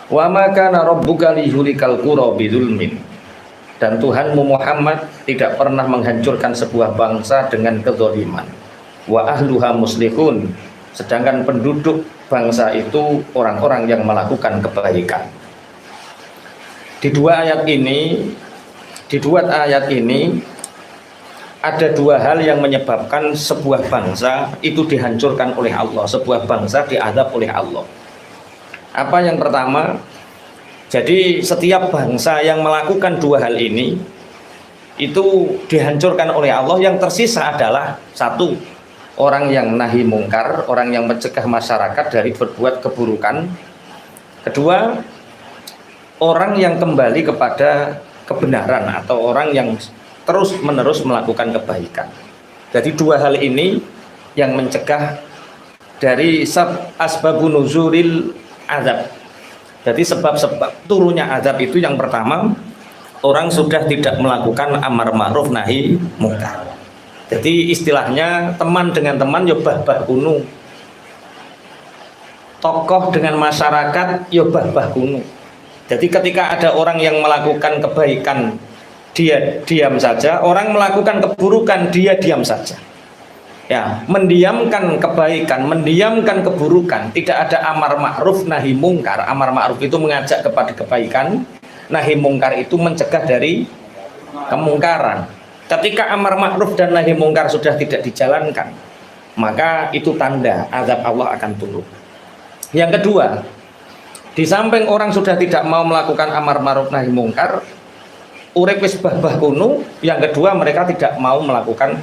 Wa ma kana rabbuka liyuhlikal qura bidzulmin. Dan Tuhanmu Muhammad tidak pernah menghancurkan sebuah bangsa dengan kezaliman. Wa ahluha muslihun. Sedangkan penduduk bangsa itu orang-orang yang melakukan kebaikan. Di dua ayat ini ada dua hal yang menyebabkan sebuah bangsa itu dihancurkan oleh Allah, sebuah bangsa diazab oleh Allah. Apa yang pertama? Jadi setiap bangsa yang melakukan dua hal ini itu dihancurkan oleh Allah. Yang tersisa adalah satu, orang yang nahi mungkar, orang yang mencegah masyarakat dari berbuat keburukan. Kedua, orang yang kembali kepada kebenaran atau orang yang terus menerus melakukan kebaikan. Jadi dua hal ini yang mencegah dari asbabun nuzulil azab. Jadi sebab-sebab turunnya azab itu yang pertama, orang sudah tidak melakukan amar ma'ruf nahi mungkar. Jadi istilahnya teman dengan teman ya bah-bah kunu, tokoh dengan masyarakat ya bah-bah kunu. Jadi ketika ada orang yang melakukan kebaikan, dia diam saja. Orang melakukan keburukan, dia diam saja. Ya, mendiamkan kebaikan, mendiamkan keburukan. Tidak ada amar ma'ruf nahi mungkar. Amar ma'ruf itu mengajak kepada kebaikan, nahi mungkar itu mencegah dari kemungkaran. Ketika amar ma'ruf dan nahi mungkar sudah tidak dijalankan, maka itu tanda azab Allah akan turun. Yang kedua, di samping orang sudah tidak mau melakukan amar ma'ruf nahi mungkar, urip wis bah-bah kuno. Yang kedua, mereka tidak mau melakukan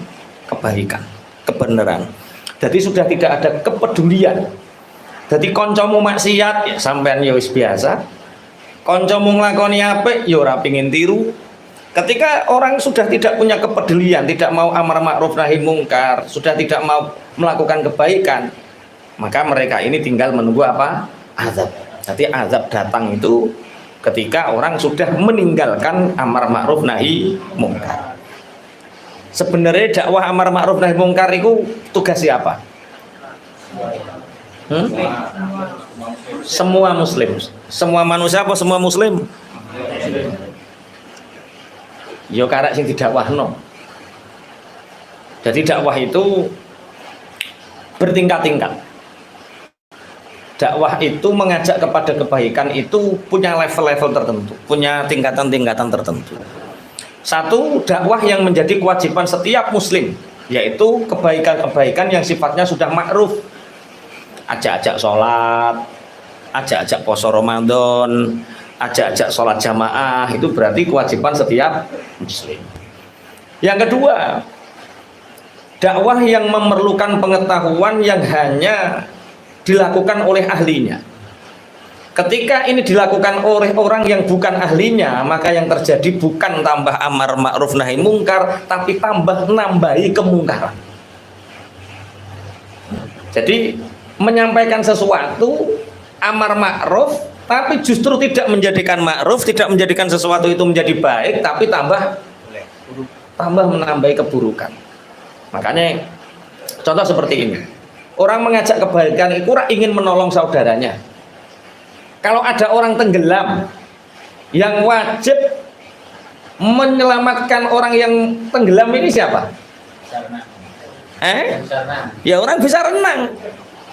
kebaikan, kebenaran. Jadi sudah tidak ada kepedulian. Jadi koncomu maksiat ya sampean ya wis biasa. Koncomu nglakoni apik ya ora pengin tiru. Ketika orang sudah tidak punya kepedulian, tidak mau amar ma'ruf nahi mungkar, sudah tidak mau melakukan kebaikan, maka mereka ini tinggal menunggu apa? Azab. Jadi azab datang itu ketika orang sudah meninggalkan amar ma'ruf nahi mungkar. Sebenarnya dakwah amar ma'ruf nahi mungkar itu tugas siapa? Semua muslim. Semua manusia apa semua muslim? Yo karek sing didakwahno. Jadi dakwah itu bertingkat-tingkat. Dakwah itu mengajak kepada kebaikan itu punya level-level tertentu, punya tingkatan-tingkatan tertentu. Satu, dakwah yang menjadi kewajiban setiap muslim, yaitu kebaikan-kebaikan yang sifatnya sudah ma'ruf. Ajak-ajak sholat, ajak-ajak poso Ramadan, ajak-ajak sholat jamaah, itu berarti kewajiban setiap muslim. Yang kedua, dakwah yang memerlukan pengetahuan yang hanya dilakukan oleh ahlinya. Ketika ini dilakukan oleh orang yang bukan ahlinya, maka yang terjadi bukan tambah amar ma'ruf nahi mungkar, tapi tambah nambahi kemungkaran. Jadi menyampaikan sesuatu amar ma'ruf, tapi justru tidak menjadikan ma'ruf, tidak menjadikan sesuatu itu menjadi baik, tapi tambah menambahi keburukan. Makanya contoh seperti ini. Orang mengajak kebaikan itu ingin menolong saudaranya. Kalau ada orang tenggelam, yang wajib menyelamatkan orang yang tenggelam ini siapa? Ya orang bisa renang.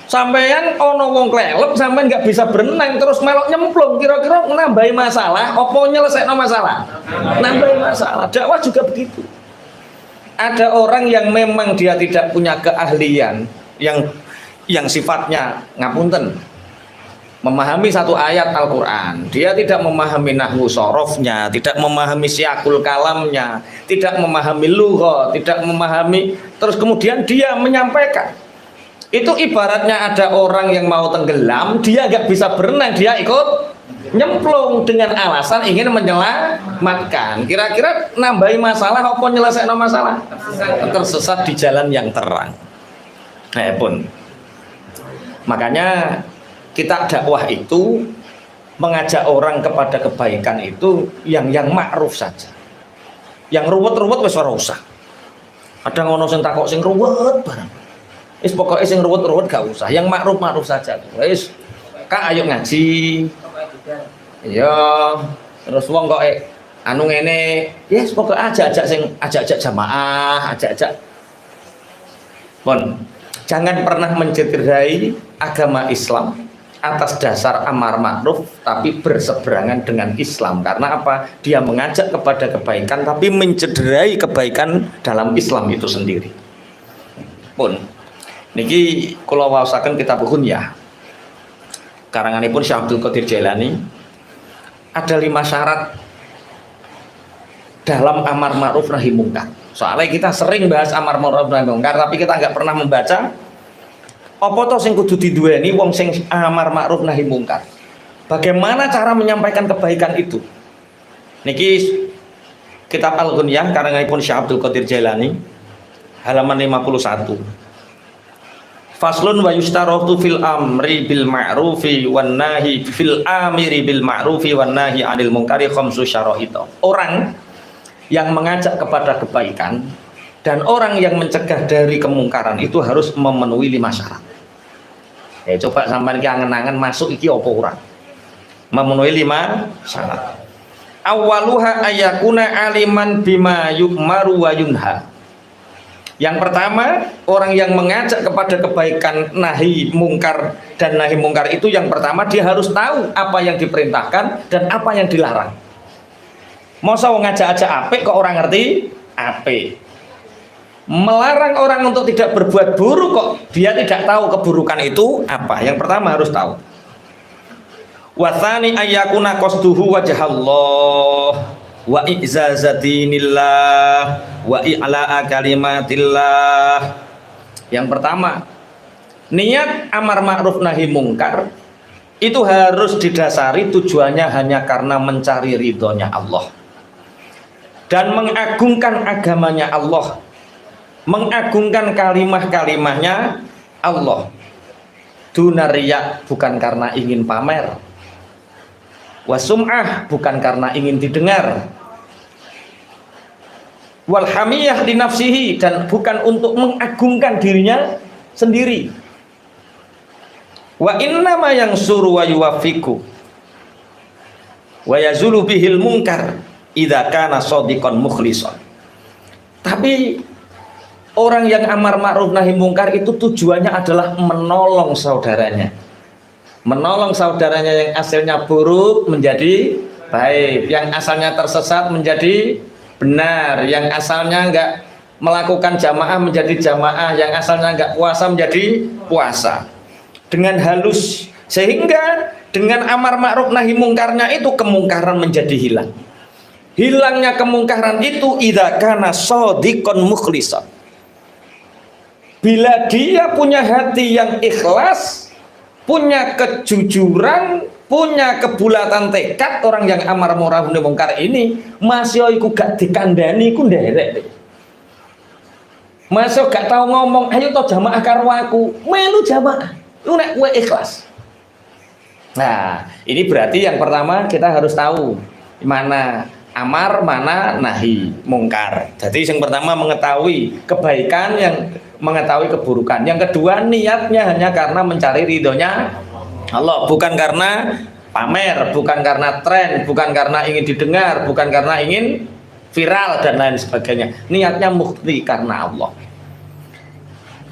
Sampean ono wong klelep, sampean nggak bisa berenang terus melok nyemplung, kira-kira nambahi masalah, opo nyelesaikno masalah? Nambahi masalah. Dakwah juga begitu. Ada orang yang memang dia tidak punya keahlian yang sifatnya ngapunten memahami satu ayat Al-Quran, dia tidak memahami nahwu sorofnya, tidak memahami siakul kalamnya, tidak memahami lughat, tidak memahami, terus kemudian dia menyampaikan. Itu ibaratnya ada orang yang mau tenggelam, dia nggak bisa berenang, dia ikut nyemplung dengan alasan ingin menyelamatkan. Kira-kira nambahi masalah apa nyelesaikan masalah? Tersesat di jalan yang terang. Pun. Makanya kita dakwah itu mengajak orang kepada kebaikan itu yang ma'ruf saja. Yang ruwet-ruwet wis ora usah. Ada ngono sing takok sing ruwet barang. Wis pokoke sing ruwet-ruwet gak usah. Yang ma'ruf saja. Wis Kak ayo ngaji. Ya, terus wong kok anu ngene, yes pokoke ajak-ajak jamaah, ajak-ajak. Pun, jangan pernah mencederai agama Islam atas dasar amar ma'ruf tapi berseberangan dengan Islam. Karena apa? Dia mengajak kepada kebaikan tapi mencederai kebaikan dalam Islam itu sendiri. Pun niki kula waosaken kitab Ghunyah karanganipun Syekh Abdul Qadir Jailani. Ada 5 syarat dalam amar ma'ruf nahi mungkar. Soalnya kita sering bahas amar ma'ruf nahi mungkar tapi kita nggak pernah membaca apa to sing kudu diduweni wong sing amar ma'ruf nahi mungkar. Bagaimana cara menyampaikan kebaikan itu? Niki kitab Al-Ghunyah karanganipun Syekh Abdul Qadir Jailani halaman 51. Faslun wa yustaratu fil amri bil ma'rufi wan nahi fil amiri bil ma'rufi wan nahi 'anil munkari khamsu syara'it. Orang yang mengajak kepada kebaikan dan orang yang mencegah dari kemungkaran itu harus memenuhi 5 syarat. Ya coba sampean iki angen-angen masuk iki apa ora? Memenuhi 5 syarat. Awaluha ayakuna aliman bima yu'maru wa yunha. Yang pertama, orang yang mengajak kepada kebaikan nahi mungkar dan nahi mungkar itu yang pertama dia harus tahu apa yang diperintahkan dan apa yang dilarang. Masa ngajak-ajak apik kok orang ngerti apik. Melarang orang untuk tidak berbuat buruk kok dia tidak tahu keburukan itu apa. Yang pertama harus tahu. Watsani ayyakuna qasduhu wajhallah wa i'zazatinillah wa i'la'a kalimatillah. Yang pertama, niat amar ma'ruf nahi mungkar itu harus didasari tujuannya hanya karena mencari ridhonya Allah dan mengagungkan agamanya Allah, mengagungkan kalimah-kalimahnya Allah. Dunariya, bukan karena ingin pamer, wasum'ah, bukan karena ingin didengar, walhamiyah di nafsihi, dan bukan untuk mengagungkan dirinya sendiri. Wa innama yang suruh wa yuwafiku wa yazulu bihil munkar idza kana shadiqan mukhlishon. Tapi orang yang amar ma'ruf nahi mungkar itu tujuannya adalah menolong saudaranya. Menolong saudaranya yang asalnya buruk menjadi baik, yang asalnya tersesat menjadi benar, yang asalnya enggak melakukan jamaah menjadi jamaah, yang asalnya enggak puasa menjadi puasa. Dengan halus, sehingga dengan amar ma'ruf nahi mungkarnya itu kemungkaran menjadi hilang. Hilangnya kemungkaran itu idza kana shadiqan mukhlishan. Bila dia punya hati yang ikhlas, punya kejujuran, punya kebulatan tekad, orang yang amar ma'ruf nahi mungkar ini masih iku gak dikandani iku nderek. Masih gak tahu ngomong, ayo to jamaah karo aku, melu jamaah. Lu nek kowe ikhlas. Nah, ini berarti yang pertama kita harus tahu mana amar, mana nahi mungkar. Jadi yang pertama mengetahui kebaikan, yang mengetahui keburukan. Yang kedua niatnya hanya karena mencari ridhonya Allah, bukan karena pamer, bukan karena tren, bukan karena ingin didengar, bukan karena ingin viral dan lain sebagainya. Niatnya murni karena Allah.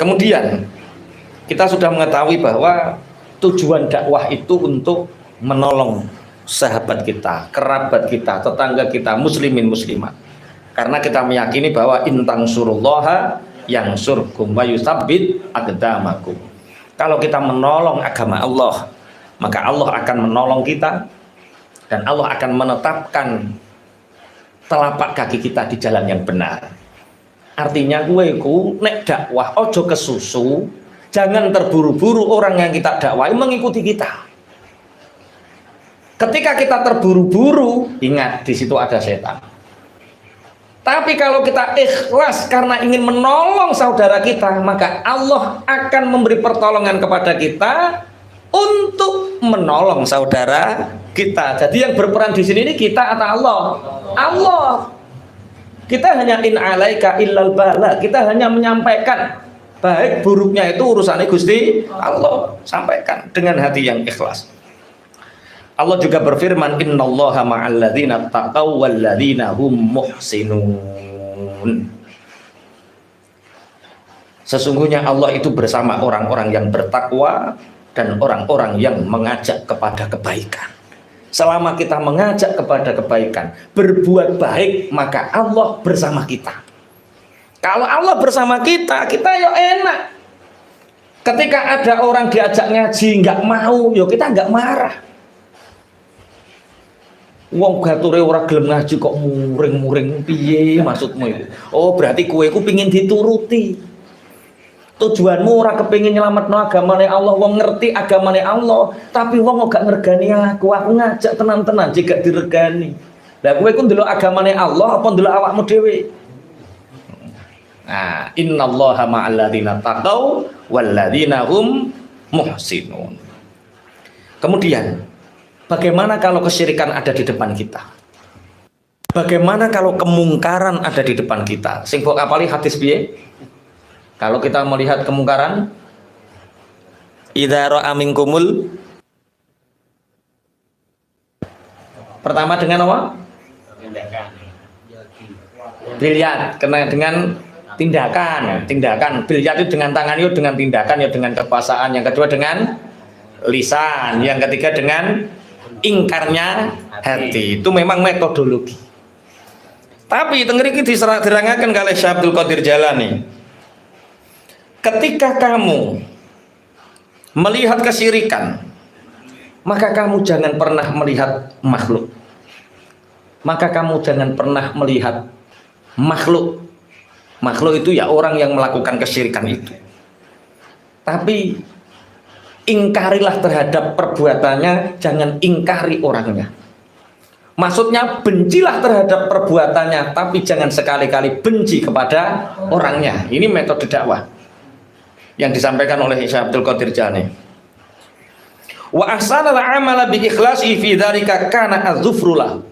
Kemudian kita sudah mengetahui bahwa tujuan dakwah itu untuk menolong sahabat kita, kerabat kita, tetangga kita, muslimin muslimat. Karena kita meyakini bahwa intang surullaha yang surkum wa yusabbit aqdamakum. Kalau kita menolong agama Allah, maka Allah akan menolong kita dan Allah akan menetapkan telapak kaki kita di jalan yang benar. Artinya gue ku nek dakwah ojo kesusu. Jangan terburu-buru orang yang kita dakwai mengikuti kita. Ketika kita terburu-buru, ingat di situ ada setan. Tapi kalau kita ikhlas karena ingin menolong saudara kita, maka Allah akan memberi pertolongan kepada kita untuk menolong saudara kita. Jadi yang berperan di sini ini kita atau Allah? Allah. Kita hanya in alaika illal bala. Kita hanya menyampaikan. Baik buruknya itu urusannya Gusti Allah, sampaikan dengan hati yang ikhlas. Allah juga berfirman, innallaha ma'al ladzina taqaw wal ladzina hum muhsinun. Sesungguhnya Allah itu bersama orang-orang yang bertakwa dan orang-orang yang mengajak kepada kebaikan. Selama kita mengajak kepada kebaikan, berbuat baik, maka Allah bersama kita. Kalau Allah bersama kita, kita ya enak. Ketika ada orang diajak ngaji nggak mau, ya kita nggak marah. Wong gature ora gelem ngaji kok muring-muring, piye maksudmu itu? Oh, berarti kowe ku pengin dituruti. Tujuanmu ora kepengin nyelametno agamane Allah, wong ngerti agamane Allah, tapi wong gak ngergani aku ngajak tenan-tenan jika diregani. Lah kowe ku ndelok agamane Allah apa ndelok awakmu dhewe? Nah, innallaha ma'al ladzina taqaw wal ladzina hum muhsinun. Kemudian, bagaimana kalau kesyirikan ada di depan kita? Bagaimana kalau kemungkaran ada di depan kita? Sing mbok apali hadis piye? Kalau kita melihat kemungkaran, idza ra'a minkumul, pertama dengan apa? Biliat, kena dengan tindakan. Biliat itu dengan tangan, itu dengan tindakan, ya dengan kekuasaan. Yang kedua dengan lisan, yang ketiga dengan ingkarnya hati. Itu memang metodologi. Tapi tengriki diserangkan oleh Syekh Abdul Qadir Jalani. Ketika kamu melihat kesyirikan, maka kamu jangan pernah melihat makhluk. Maka kamu jangan pernah melihat makhluk. Makhluk itu ya orang yang melakukan kesyirikan itu. Tapi ingkarilah terhadap perbuatannya, jangan ingkari orangnya. Maksudnya bencilah terhadap perbuatannya, tapi jangan sekali-kali benci kepada orangnya. Ini metode dakwah yang disampaikan oleh Syekh Abdul Qadir Jalani. Wa ahsanal amala bi ikhlasi fi dzalika kana az-zufrulah.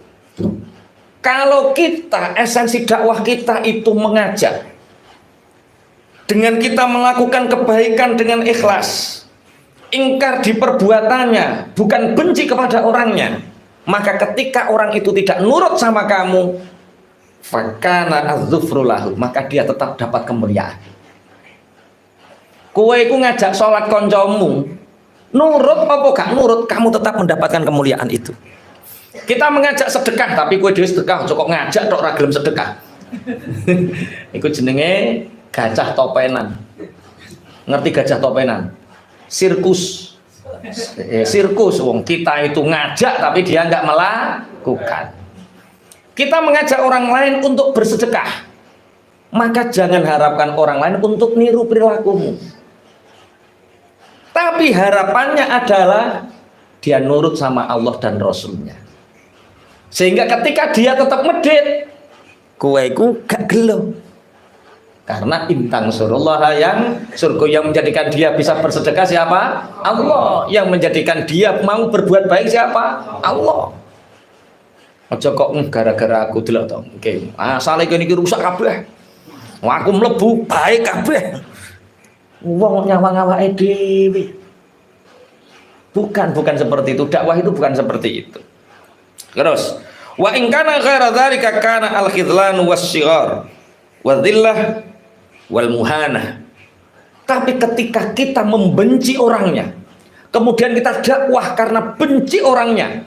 Kalau kita, esensi dakwah kita itu mengajak, dengan kita melakukan kebaikan dengan ikhlas, ingkar di perbuatannya, bukan benci kepada orangnya, maka ketika orang itu tidak nurut sama kamu, fakana az-zufrulah, maka dia tetap dapat kemuliaan. Kowe iku ngajak sholat koncomu, nurut apa gak nurut, kamu tetap mendapatkan kemuliaan itu. Kita mengajak sedekah, tapi kowe dhewe sedekah cukup ngajak tok ora gelem sedekah. Iku jenenge gajah topenan. Ngerti gajah topenan? Sirkus. Sirkus wong kita itu ngajak tapi dia nggak melakukan. Kita mengajak orang lain untuk bersedekah, maka jangan harapkan orang lain untuk niru perilakumu. Tapi harapannya adalah dia nurut sama Allah dan Rasulnya. Sehingga ketika dia tetap medit, kueku gak gelo. Karena intang surullah yang surga, yang menjadikan dia bisa bersedekah siapa? Allah. Yang menjadikan dia mau berbuat baik siapa? Allah. Aja kok gara-gara aku delok to. Oke. Asale kene iki rusak kabeh. Aku mlebu baik kabeh. Wong nyawang awake dhewe. Bukan seperti itu. Dakwah itu bukan seperti itu. Terus, wa in kana ghaira dzalika kana al-khidlan was-shighar wa dhillah wal muhana. Tapi ketika kita membenci orangnya, kemudian kita dakwah karena benci orangnya,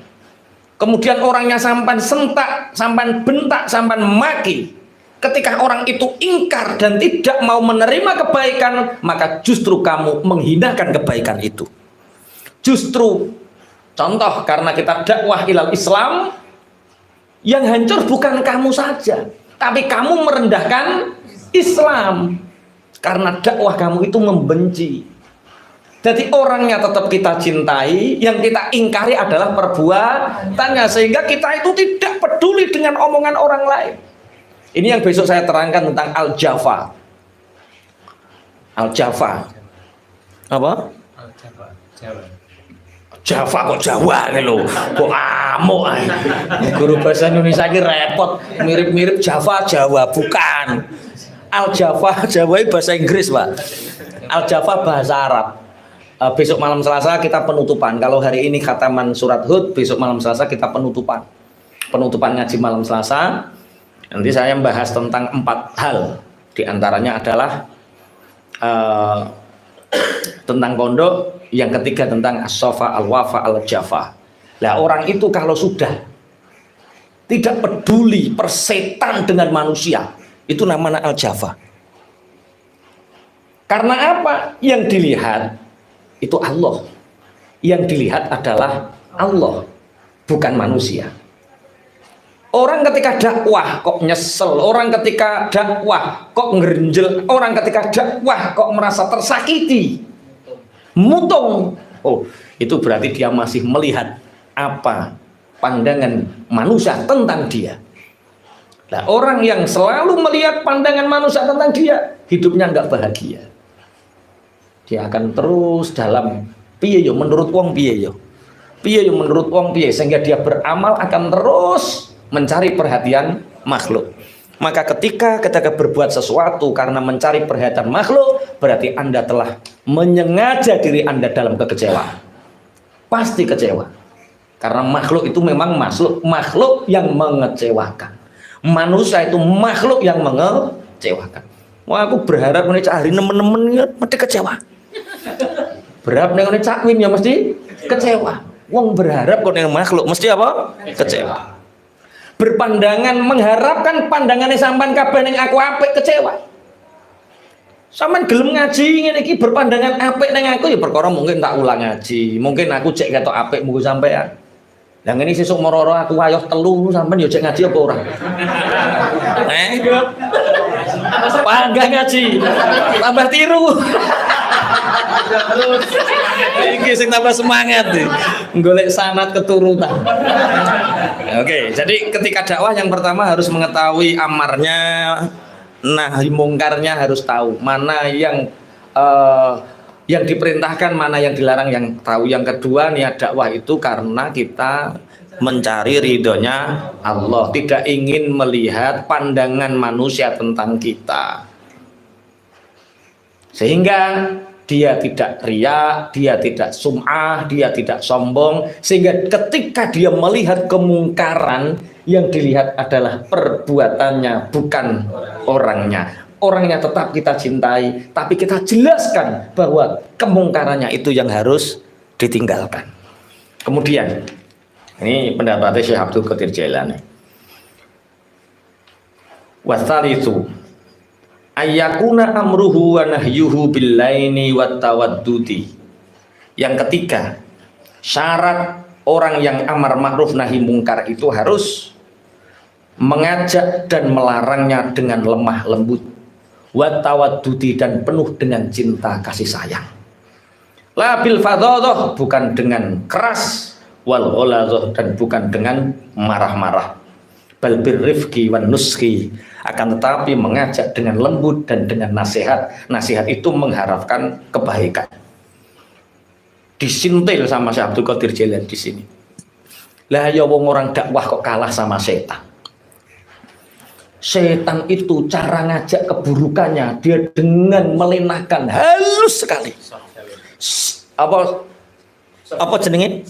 kemudian orangnya sampan sentak, sampan bentak, sampan maki, ketika orang itu ingkar dan tidak mau menerima kebaikan, maka justru kamu menghinakan kebaikan itu. Justru contoh, karena kita dakwah ilal Islam, yang hancur bukan kamu saja, tapi kamu merendahkan Islam karena dakwah kamu itu membenci. Jadi orangnya tetap kita cintai, yang kita ingkari adalah perbuatannya, sehingga kita itu tidak peduli dengan omongan orang lain. Ini yang besok saya terangkan tentang al-jafa. Al-jafa apa? Jawa kok Jawa nih lo, kok amuk ae. Guru bahasa Indonesia ini repot, mirip-mirip Jawa bukan. Al Jawa itu bahasa Inggris, Pak. Al Jawa bahasa Arab. besok malam Selasa kita penutupan. Kalau hari ini khataman surat Hud, besok malam Selasa kita penutupan. Penutupan ngaji malam Selasa. Nanti saya membahas tentang 4 hal. Di antaranya adalah tentang pondok, yang ketiga tentang as-sofa, al-wafa, al-jafa. Lah orang itu kalau sudah tidak peduli persetan dengan manusia, itu namanya al-jafa. Karena apa? Yang dilihat itu Allah. Yang dilihat adalah Allah, bukan manusia. Orang ketika dakwah kok nyesel, orang ketika dakwah kok ngerenjel, orang ketika dakwah kok merasa tersakiti, mutung. Oh, itu berarti dia masih melihat apa pandangan manusia tentang dia. Nah, orang yang selalu melihat pandangan manusia tentang dia, hidupnya nggak bahagia. Dia akan terus dalam piye yo menurut wong piye yo. Piye yo menurut wong piye, sehingga dia beramal akan terus mencari perhatian makhluk. Maka ketika berbuat sesuatu karena mencari perhatian makhluk, berarti Anda telah menyengaja diri Anda dalam kekecewaan. Pasti kecewa. Karena makhluk itu memang makhluk yang mengecewakan. Manusia itu makhluk yang mengecewakan. Wah, aku berharap ini cari nemen-nemen mesti kecewa. Berharap nih cakwin ya mesti kecewa. Wong berharap kok makhluk mesti apa? Kecewa. Berpandangan mengharapkan pandangannya sampean kabeh ning aku apik kecewa. Sampean gelem ngaji ngene iki berpandangan apik ning aku ya perkara mungkin tak ulang ngaji. Mungkin aku cek ketok apik munggo sampean. Lah ngene sesuk moro-moro aku wayoh telu sampean ya cek ngaji apa ora? Panggah ngaji. Tambah tiru. Iki sing tambah semangat nih. Golek sanad keturutan. Oke, jadi ketika dakwah yang pertama harus mengetahui amarnya, nahi mungkarnya harus tahu mana yang diperintahkan, mana yang dilarang, yang tahu. Yang kedua niat dakwah itu karena kita mencari ridhonya Allah, tidak ingin melihat pandangan manusia tentang kita, sehingga dia tidak riya, dia tidak sum'ah, dia tidak sombong. Sehingga ketika dia melihat kemungkaran, yang dilihat adalah perbuatannya, bukan orangnya. Orangnya tetap kita cintai, tapi kita jelaskan bahwa kemungkarannya itu yang harus ditinggalkan. Kemudian, ini pendapatnya Syekh Abdul Qadir Jailani. Wasalisu ayyakuna amruhu wa nahyuhu billaini wat tawaddudi. Yang ketiga, syarat orang yang amar ma'ruf nahi mungkar itu harus mengajak dan melarangnya dengan lemah lembut, wat tawaddudi, dan penuh dengan cinta kasih sayang. La bil fadhadah, bukan dengan keras, wal ghalazah, dan bukan dengan marah-marah. Bal birrifqi wan nuskhi, akan tetapi mengajak dengan lembut dan dengan nasihat. Nasihat itu mengharapkan kebaikan. Disintil sama Syekh Abdul Qadir Jailani di sini. Lah ya wong orang dakwah kok kalah sama setan. Setan itu cara ngajak keburukannya dia dengan melenahkan, halus sekali. Apa jenenge?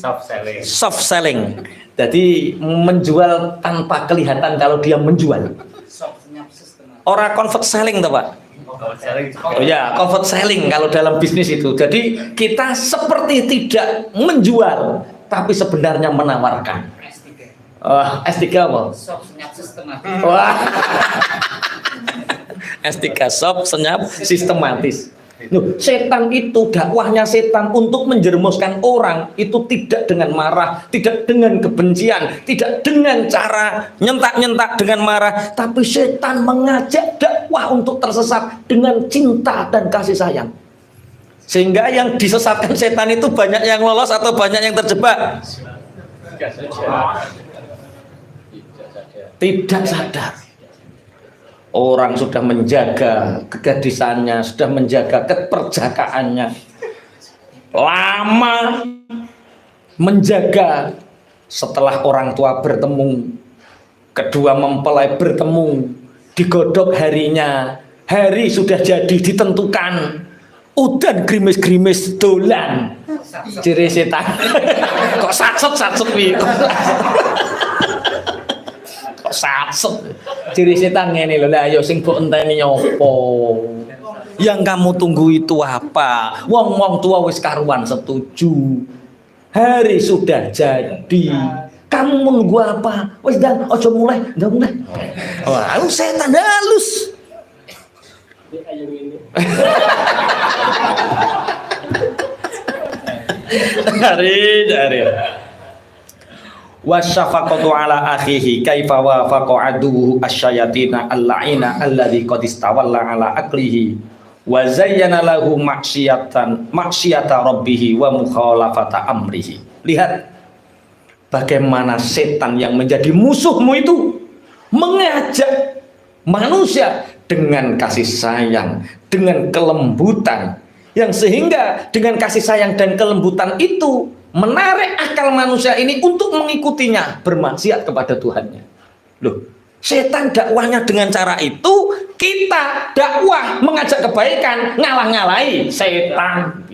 Soft selling. Jadi menjual tanpa kelihatan kalau dia menjual. Orang convert selling tuh Pak. Oh ya, convert selling kalau dalam bisnis itu. Jadi kita seperti tidak menjual, tapi sebenarnya menawarkan. S3 apa? Wah. S3 soft senyap sistematis. Loh, setan itu dakwahnya setan untuk menjerumuskan orang itu tidak dengan marah, tidak dengan kebencian, tidak dengan cara nyentak-nyentak dengan marah, tapi setan mengajak dakwah untuk tersesat dengan cinta dan kasih sayang. Sehingga yang disesatkan setan itu banyak yang lolos atau banyak yang terjebak? Tidak sadar. Orang sudah menjaga kegadisannya, sudah menjaga keperjakaannya, lama menjaga. Setelah orang tua bertemu, kedua mempelai bertemu, digodok harinya, hari sudah jadi ditentukan udan grimis-grimis dolan. Ciri setan. Kok satset piye? Kok satset. Ciri setan ngene lho. Lah ayo sing mbok enteni opo? Yang kamu tunggu itu apa? Wong-wong tua wis karuan setuju. Hari sudah jadi. Kamu menunggu apa? Wis dan ojo mulai, ndak mulai. Wah, setan halus. Dari wasyafaqatu ala akhihi kaifa wafaqa aduhu asyayatina al-la'ina alladhi qad istawalla ala aqlihi wa zayyana lahu maksiyata rabbih wa mukhalafata amrihi. Lihat bagaimana setan yang menjadi musuhmu itu mengajak manusia dengan kasih sayang, dengan kelembutan, yang sehingga dengan kasih sayang dan kelembutan itu menarik akal manusia ini untuk mengikutinya bermaksiat kepada Tuhannya. Loh, setan dakwahnya dengan cara itu, kita dakwah mengajak kebaikan ngalah-ngalahi setan.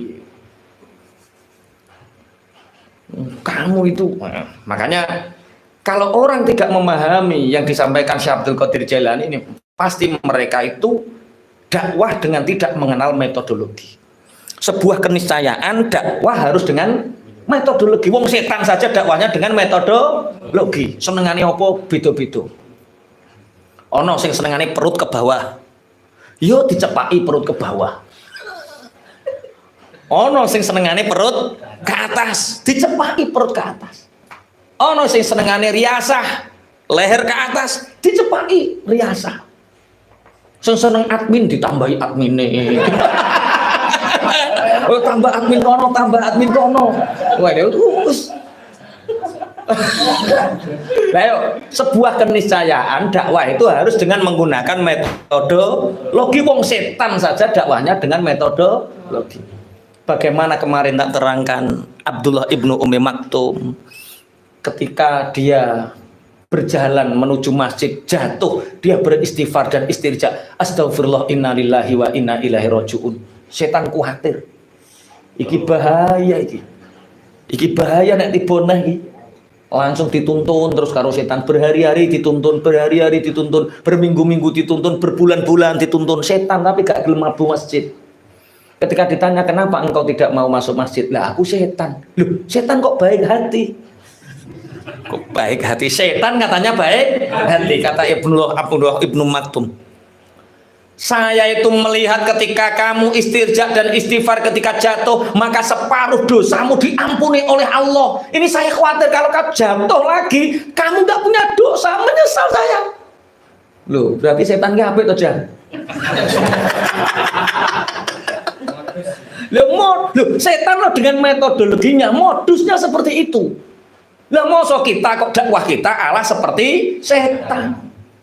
Kamu itu, makanya kalau orang tidak memahami yang disampaikan Syekh Abdul Qadir Jailani ini, pasti mereka itu dakwah dengan tidak mengenal metodologi. Sebuah keniscayaan dakwah harus dengan metodologi. Wong setan saja dakwahnya dengan metodologi. Senengane apa beda-beda. Ono sing senengane perut ke bawah. Yo dicepaki perut ke bawah. Ono sing senengane perut ke atas, dicepaki perut ke atas. Ono sing senengane riasah, leher ke atas, dicepaki riasah. Sing seneng admin ditambahi admine. Oh, tambah admin kono. Wah, terus. Lah, sebuah keniscayaan dakwah itu harus dengan menggunakan metodologi. Wong setan saja dakwahnya dengan metodologi. Bagaimana kemarin tak terangkan Abdullah ibnu Ummi Maktum ketika dia berjalan menuju masjid, jatuh, dia beristighfar dan istirja, astagfirullah inna lillahi wa inna ilaihi rajiun. Setan khawatir, iki bahaya, iki bahaya nek tiboneh iki. Langsung dituntun terus karo setan, berhari-hari dituntun, berminggu-minggu dituntun, berbulan-bulan dituntun setan, tapi gak gelem mlebu masjid. Ketika ditanya kenapa engkau tidak mau masuk masjid, lah aku setan. Loh, setan kok baik hati? Kok baik hati? Setan katanya baik hati, kata Abdullah ibnu Maktum. Saya itu melihat ketika kamu istirja dan istighfar ketika jatuh, maka separuh dosamu diampuni oleh Allah. Ini saya khawatir kalau kamu jatuh lagi, kamu nggak punya dosa, menyesal saya. Loh, berarti setan nggak apa itu Jan? Loh, setan loh dengan metodologinya, modusnya seperti itu. Lah mosok kita kok dakwah kita Allah seperti setan.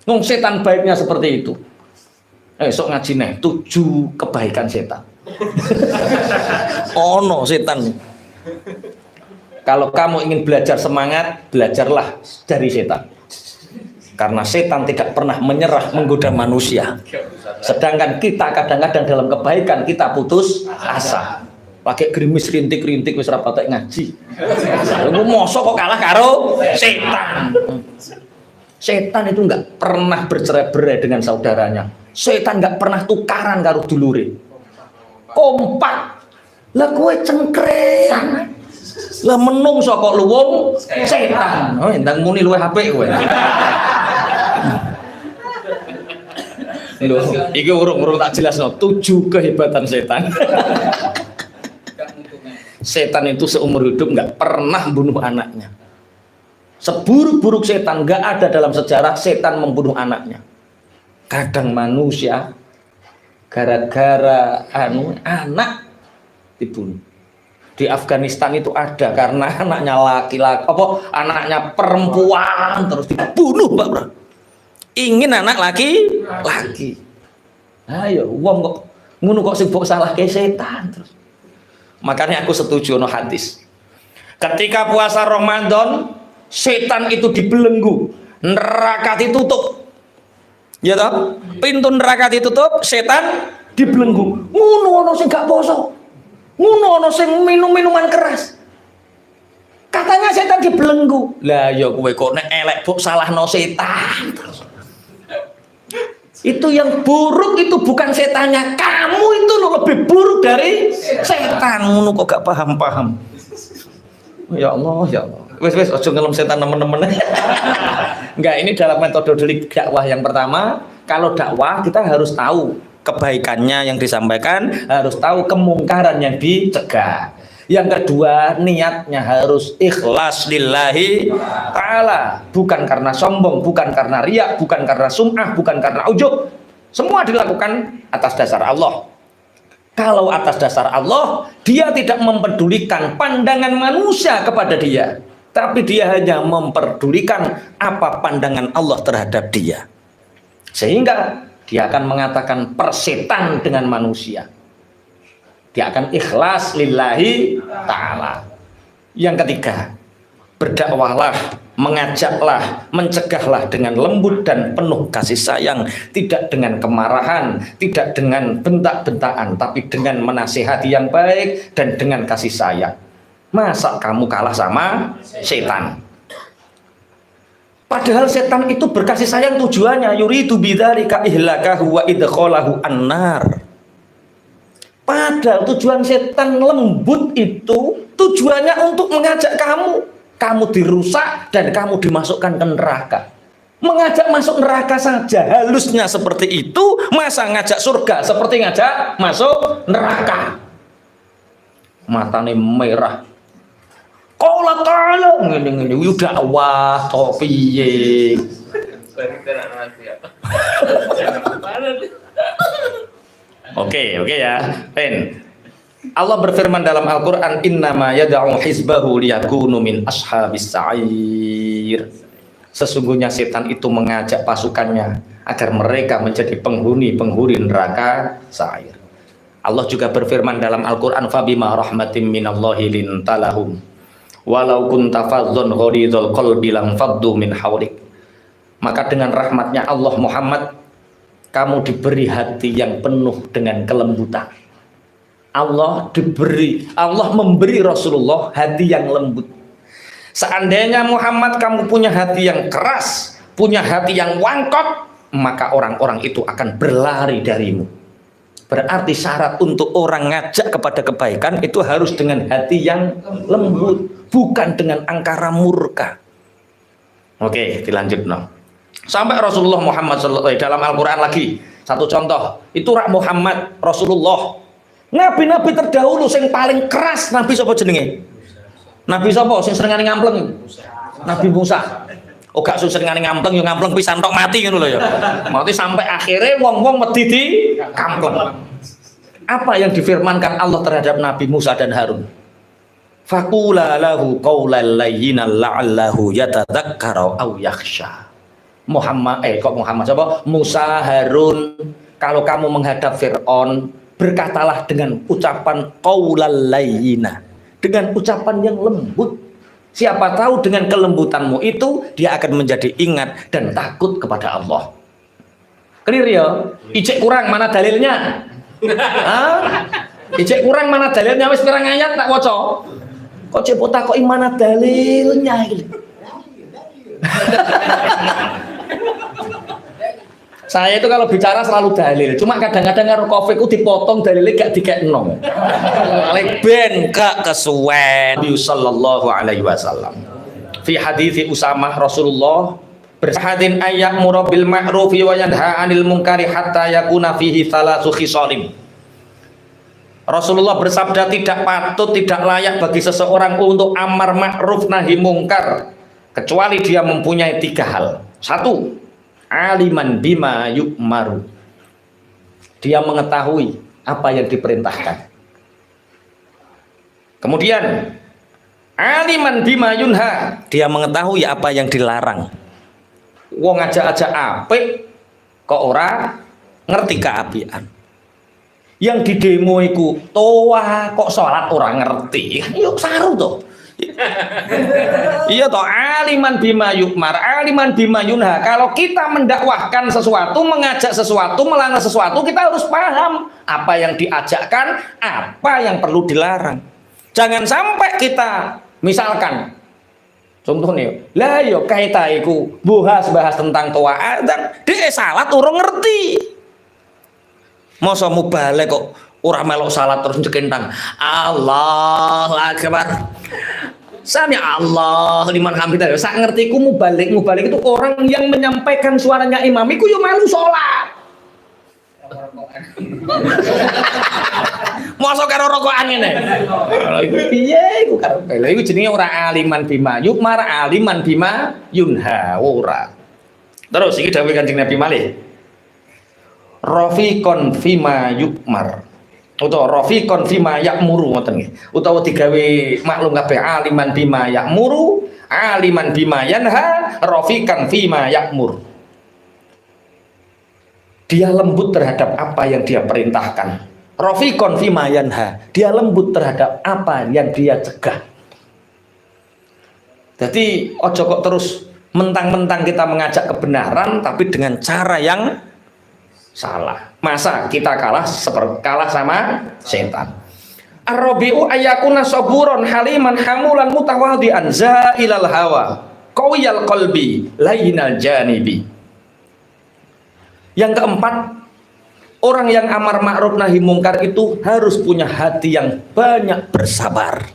Wong setan baiknya seperti itu. Esok ngaji nih 7 kebaikan setan. Ono setan. Kalau kamu ingin belajar semangat, belajarlah dari setan. Karena setan tidak pernah menyerah menggoda manusia. Sedangkan kita kadang-kadang dalam kebaikan kita putus asa. Pakai gerimis rintik-rintik wis ra patek ngaji. Lu mosok kok kalah karo setan. Setan itu enggak pernah bercerai-berai dengan saudaranya. Setan nggak pernah tukaran karo dulure. Kompak. Lah kowe cengkrean. Lah menungso kok lu wong setan. Oh, ndang muni luwih apik kowe. Lho, iki urung tak jelasno 7 kehebatan setan. Setan itu seumur hidup nggak pernah bunuh anaknya. Seburuk-buruk setan nggak ada dalam sejarah setan membunuh anaknya. Kadang manusia gara-gara anak dibunuh. Di Afghanistan itu ada karena anaknya laki-laki, anaknya perempuan terus dibunuh, Pak Bro. Ingin anak laki-laki. Ayo, wong kok ngono kok sibuk salah ke setan terus. Makanya aku setuju no hadis. Ketika puasa Ramadan, setan itu dibelenggu, neraka ditutup. Ya toh, pintu neraka ditutup, setan dibelenggu. Ngono ana sing gak poso. Ngono ana sing minum minuman keras. Katanya setan dibelenggu. Lah ya kowe kok nek elek buk salahno setan. Itu yang buruk itu bukan setannya, kamu itu lebih buruk dari setan. Ngono kok gak paham-paham. Ya Allah, ya Allah. Wes ojo ngelem setan temen-temen. Enggak, ini dalam metode dakwah yang pertama. Kalau dakwah kita harus tahu kebaikannya yang disampaikan, harus tahu kemungkaran yang dicegah. Yang kedua, niatnya harus ikhlas lillahi ta'ala, bukan karena sombong, bukan karena riak, bukan karena sum'ah, bukan karena ujub. Semua dilakukan atas dasar Allah. Kalau atas dasar Allah, dia tidak mempedulikan pandangan manusia kepada dia, tapi dia hanya memperdulikan apa pandangan Allah terhadap dia. Sehingga dia akan mengatakan persetan dengan manusia. Dia akan ikhlas lillahi ta'ala. Yang ketiga, berdakwahlah, mengajaklah, mencegahlah dengan lembut dan penuh kasih sayang, tidak dengan kemarahan, tidak dengan bentak-bentakan, tapi dengan menasihati yang baik dan dengan kasih sayang. Masa kamu kalah sama setan? Padahal setan itu berkasih sayang tujuannya yuridu bidzalika ihlakahu wa idkhalahu annar. Padahal tujuan setan lembut itu tujuannya untuk mengajak kamu dirusak dan kamu dimasukkan ke neraka. Mengajak masuk neraka saja halusnya seperti itu, masa ngajak surga seperti ngajak masuk neraka. Matane merah. Qala ta'ala ngene-ngene udah wah to piye. Oke ya, Pen. Allah berfirman dalam Al-Qur'an, innama yad'u hizbahu liyakunu min ashabis sa'ir. Sesungguhnya setan itu mengajak pasukannya agar mereka menjadi penghuni neraka sa'ir. Allah juga berfirman dalam Al-Qur'an, fabima rahmatin minallahi lintalahum walau kunta fadhdhan ghalidhal qalbi lam faddu min hawlik. Maka dengan rahmatnya Allah Muhammad, kamu diberi hati yang penuh dengan kelembutan. Allah memberi Rasulullah hati yang lembut. Seandainya Muhammad kamu punya hati yang keras, punya hati yang wangkot, maka orang-orang itu akan berlari darimu. Berarti syarat untuk orang ngajak kepada kebaikan itu harus dengan hati yang lembut, bukan dengan angkara murka. Oke, dilanjut no. Sampai Rasulullah Muhammad dalam Al-Quran lagi satu contoh itu Muhammad Rasulullah nabi-nabi terdahulu yang paling keras nabi sapa jenenge? Nabi sapa sing senengane ngampleng? Nabi Musa. Oh gak senengane ngampleng yo ngampleng pisan tok mati ngono lho ya. Mati sampai akhirnya wong-wong wedi di kampleng. Apa yang difirmankan Allah terhadap Nabi Musa dan Harun? Faqula lahu qawlan layyinan la'allahu yatadzakkara aw yakhsha. Musa, Harun, kalau kamu menghadap Fir'aun, berkatalah dengan ucapan qaulal layyina, dengan ucapan yang lembut. Siapa tahu dengan kelembutanmu itu dia akan menjadi ingat dan takut kepada Allah. Clear ya? Ijek kurang mana dalilnya? Ijek kurang mana dalilnya? Wis pirang ayat tak waca? Kok cek takoki mana dalilnya iki? Saya itu kalau bicara selalu dalil, cuma kadang-kadang karo Kofiq itu dipotong dalilnya gak dikekno. Lek ben gak kesuwen sallallahu alaihi wasallam. Fi hadithi Usamah Rasulullah bersahatin ayat murabil ma'rufi wa yanha 'anil munkari hatta yakuna fihi thalathu khisalim. Rasulullah bersabda tidak patut, tidak layak bagi seseorang untuk amar ma'ruf nahi mungkar kecuali dia mempunyai tiga hal. Satu, aliman bima yu'maru, dia mengetahui apa yang diperintahkan. Kemudian aliman bima yunha, dia mengetahui apa yang dilarang. Wong ngajak-ajak apik kok ora ngerti keapian. Yang di demo iku toa kok salat ora ngerti, yuk saru to. Iya toh, aliman bima yukmar, aliman bima yunha. Kalau kita mendakwahkan sesuatu, mengajak sesuatu, melarang sesuatu, kita harus paham apa yang diajakkan, apa yang perlu dilarang. Jangan sampai kita misalkan contohnya, lah yo kaita iku bahas tentang toa adzan, dia salat urung ngerti. Masa mubalek kok ora melok salat terus cekentang Allahu Akbar. Sami Allah liman hamidah. Sak ngertiku mubalik itu orang yang menyampaikan suaranya imam iku yo melu salat. Mosok karo rokokan ngene. Iku piye iku karo lha iku jenenge ora aliman bima yukmar, aliman bima yunha ora. Terus iki dawuh Kanjeng Nabi malih. Rafiqon fima yukmar. Utawa rafiqon fima ya'muru ngoten nggih. Utawa digawe maklum kabeh aliman bima ya'muru, aliman bima yanha, rafiqan fima ya'mur. Dia lembut terhadap apa yang dia perintahkan. Rafiqon fima yanha, dia lembut terhadap apa yang dia cegah. Jadi ojo kok terus mentang-mentang kita mengajak kebenaran tapi dengan cara yang salah. Masa kita kalah sama setan. Ar-rabi'u ayyakuna saburon haliman hamulan mutawadi'an zailal hawa qawiyal qalbi lainal janibi. Yang keempat, orang yang amar ma'ruf nahi mungkar itu harus punya hati yang banyak bersabar.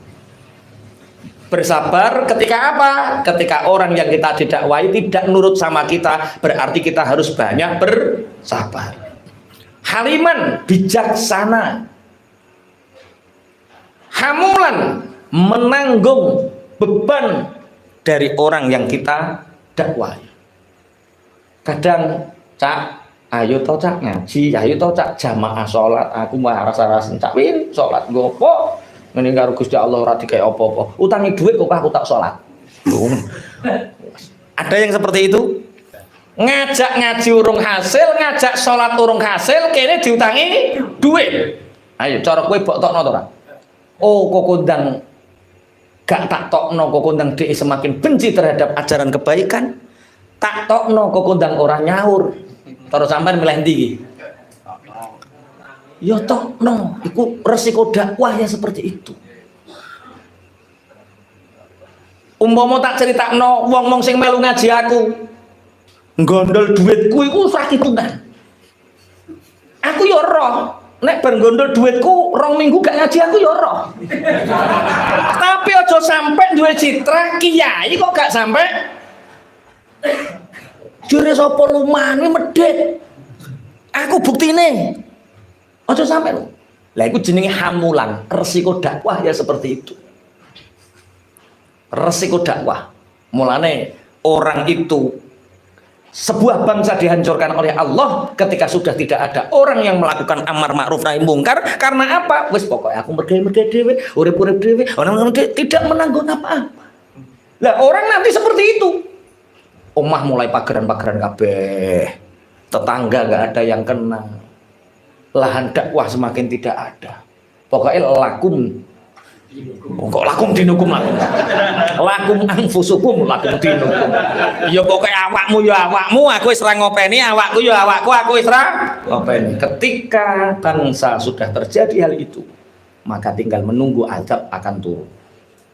Bersabar ketika apa? Ketika orang yang kita didakwahi tidak nurut sama kita, berarti kita harus banyak bersabar. Haliman, bijaksana. Hamulan, menanggung beban dari orang yang kita dakwahi. Kadang, Cak, ayo to Cak ngaji, ayo to Cak jamaah salat, aku mah rasa-rasa Cak win salat gopo. Ngene karo Gusti Allah ora dikek apa-apa. Utangi dhuwit kok aku tak salat. Ada yang seperti itu? Ngajak ngaji urung hasil, ngajak sholat urung hasil, kene diutangi duit. Ayo cara kowe mbok tokno to, Pak? Oh, kok kondang gak tak tokno, kok kondang dhek semakin benci terhadap ajaran kebaikan. Tak tokno, kok kondang ora nyaur. Terus sampean milih ndi iki? Ya tokno, iku resiko dakwah ya seperti itu. Umpama tak critakno wong-wong sing melu ngaji aku gondol duitku iku sakitungan. Aku ya roh, nek bar gondol duitku 2 minggu gak ngaji aku ya roh. Tapi aja sampai duwe citra kiai kok gak sampai jure sapa lumane medhit. Aku buktine. Aja sampai lho. Lah iku jenenge hamulan, resiko dakwah ya seperti itu. Resiko dakwah. Mulane orang itu sebuah bangsa dihancurkan oleh Allah ketika sudah tidak ada orang yang melakukan amar ma'ruf nahi mungkar. Karena apa? Wis pokoknya aku mergawe dhewe, urip-urip dhewe, orang tidak menanggung apa-apa. Lah orang nanti seperti itu. Omah mulai pageran-pageran kabeh. Tetangga enggak ada yang kenal. Lahan dakwah semakin tidak ada. Pokoknya lakum kok lakum dinukum lakum anfusukum lakum dinukum. Ya pokoknya awakmu ya awakmu, aku wis ra ngopeni, awakku ya awakku, aku wis ra ngopeni. Ketika bangsa sudah terjadi hal itu, maka tinggal menunggu azab akan turun.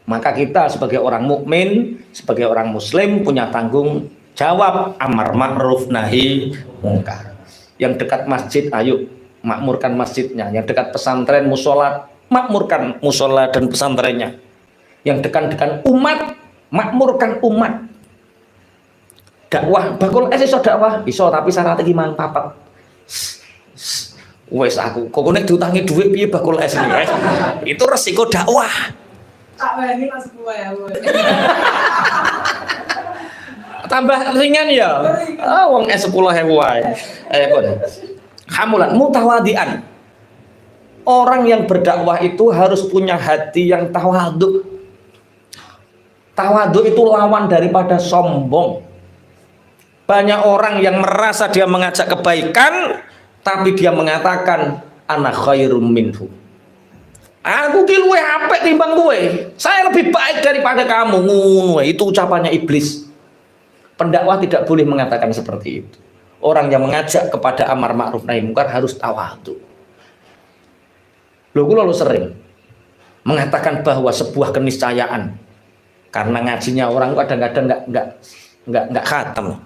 Maka kita sebagai orang mukmin, sebagai orang muslim punya tanggung jawab amar ma'ruf nahi mungkar. Yang dekat masjid ayo makmurkan masjidnya, yang dekat pesantren musola makmurkan musola dan pesantrennya, yang dekat-dekat umat makmurkan umat. Dakwah bakul iso dakwah iso, tapi syaratnya gimana papat wes aku kok nek diutangi duit piye bakul es iki itu resiko dakwah. Tak wani Mas ya. Tambah ringan ya. Wong es 10.000 wae. Kon. Hamulan mutawadian. Orang yang berdakwah itu harus punya hati yang tawadhu. Tawadhu itu lawan daripada sombong. Banyak orang yang merasa dia mengajak kebaikan, tapi dia mengatakan ana khairum minhu. Aku ki luwih apik timbang kowe. Saya lebih baik daripada kamu. Ngono, itu ucapannya iblis. Pendakwah tidak boleh mengatakan seperti itu. Orang yang mengajak kepada amar ma'ruf nahi munkar harus tawadhu. Lho kula sering mengatakan bahwa sebuah keniscayaan karena ngajinya orang kadang-kadang nggak khatam.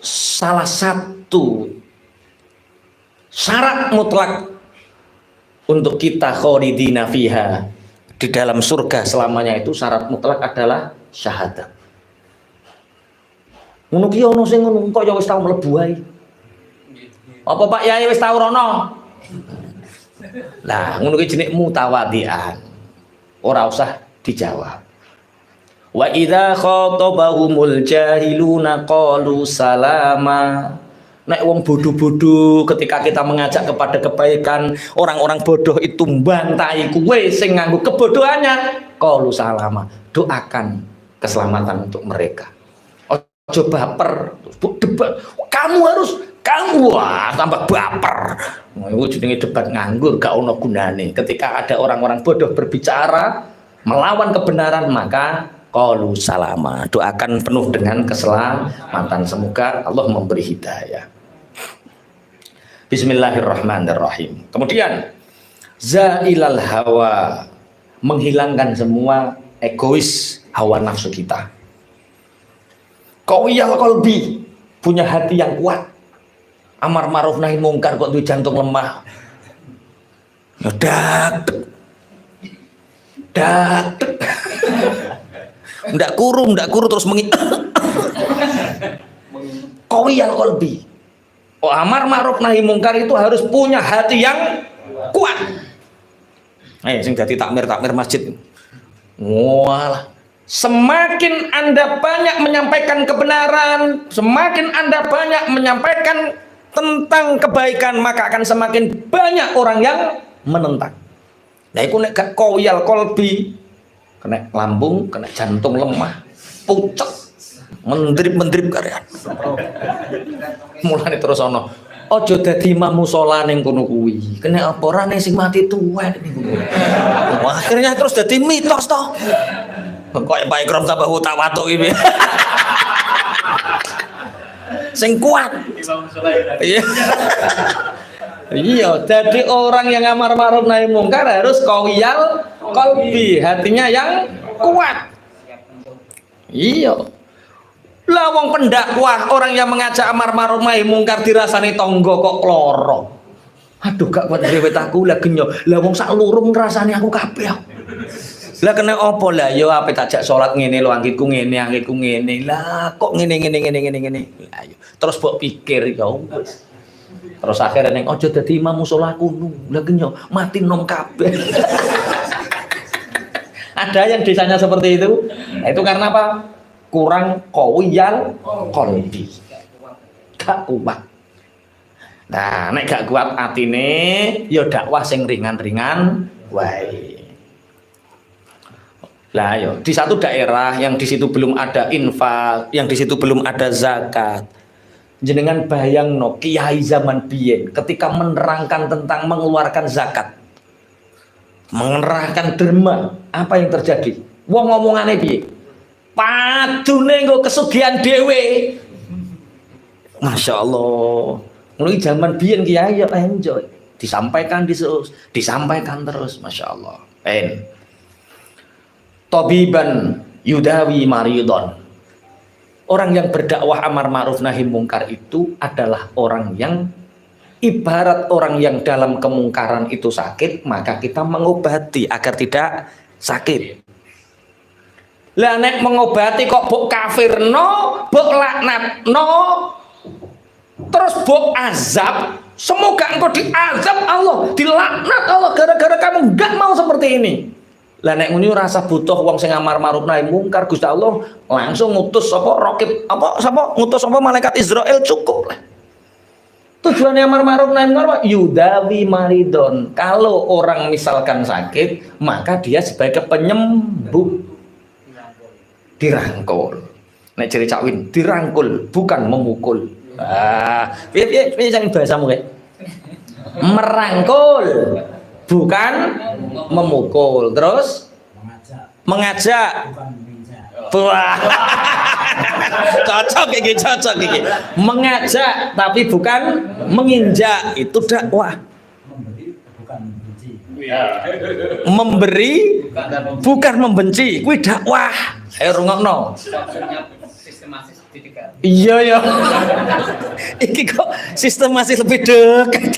Salah satu syarat mutlak untuk kita khalidina fiha, di dalam surga selamanya, itu syarat mutlak adalah syahadat. Ngono ki ono sing ngono kok ya wis tau mlebu ae. Apa Pak Yai wis tau rono? Lah ngono ki jenenge mutawadhian. Ora usah dijawab. Wa idza khatabahumul jahiluna qalu salama. Nek wong bodoh-bodoh ketika kita mengajak kepada kebaikan, orang-orang bodoh itu mbantai kuwe sing nganggo kebodohannya, qalu salama. Doakan keselamatan untuk mereka. Ojo baper, debat. Kamu wah tambah baper. Itu jenenge debat nganggur, gak ono gunane. Ketika ada orang-orang bodoh berbicara melawan kebenaran, maka qalu salama, doakan penuh dengan keselamatan, semoga Allah memberi hidayah. Bismillahirrahmanirrahim. Kemudian zailal hawa, menghilangkan semua egois hawa nafsu kita. Qawiyal qalbi, punya hati yang kuat. Amar ma'ruf nahi mungkar kok duwe jantung lemah. Dak. Ndak kuru terus Qawiyal qalbi. Oh, amar ma'ruf nahi mungkar itu harus punya hati yang kuat. Sing dadi takmir masjid. Walah. Semakin Anda banyak menyampaikan kebenaran, semakin Anda banyak menyampaikan tentang kebaikan, maka akan semakin banyak orang yang menentang. Nah, itu nek gak qawiyal qalbi, kena lambung, kena jantung lemah, pucet, mendrip karyan. Mulane terus ana, aja dadi imam musala ning kono kuwi. Kena apa ora ning sing mati tuwek niku. Wah, akhirnya terus dadi mitos toh. Kok Pak Ikram tambah tawadhu iki. Sing kuat. Iya. Iya, jadi orang yang amar ma'ruf nahi mungkar harus qawiyal qalbi, hatinya yang kuat. Iya. Lah wong pendakwah, orang yang mengajak amar ma'ruf nahi mungkar dirasani tangga kok loro. Aduh gak kuat rewet aku lah genyo. Lah wong sak lurung ngrasani aku kabeh. Lah kena opo lah yo ape takjak salat ngene lho anggitku ngene. Lah kok ngene. Lah yo terus mbok pikir ya wis. Terus akhirnya ning aja dadi imam musala kuno. Lah genyo mati nom kabeh. Ada yang desanya seperti itu. Nah, itu karena apa? Kurang qawiyal qalbi. Gak kuat. Nah, nek gak kuat atine ya dakwah sing ringan-ringan wae. Lah yo, di satu daerah yang di situ belum ada infak, yang di situ belum ada zakat. Jenengan bayangno kiai zaman biyen ketika menerangkan tentang mengeluarkan zakat, menerangkan derma, apa yang terjadi? Wong ngomongane piye? Padune nggo kesugihan dhewe. Masya Allah. Mulai zaman biyen kiai yo enjoy, disampaikan terus, masya Allah. Tabiban yudawi maridon. Orang yang berdakwah amar ma'ruf nahi mungkar itu adalah orang yang ibarat orang yang dalam kemungkaran itu sakit, maka kita mengobati agar tidak sakit. Lah nek mengobati kok bok kafirno, bok laknatno, terus bok azab, semoga engkau diazab Allah, dilaknat Allah gara-gara kamu enggak mau seperti ini. Lah nek ngene rasa butuh wong sing amar ma'ruf nahi mungkar, Gusti Allah langsung ngutus ngutus malaikat Israel cukup lah. Tujuannya amar ma'ruf nahi mungkar yudawi maridon. Kalau orang misalkan sakit, maka dia sebagai penyembuh. Dirangkul. Nek ciri cakwin dirangkul, bukan memukul. Piye jangan bahasamu kayak. merangkul, bukan memukul. Terus mengajak. Wah. Cocok iki, cocok iki. Mengajak tapi bukan menginjak, itu dakwah. Memberi bukan membenci, kuwi dakwah. Ayo rungokno. Iya ya. Iki kok sistem masih lebih dekat.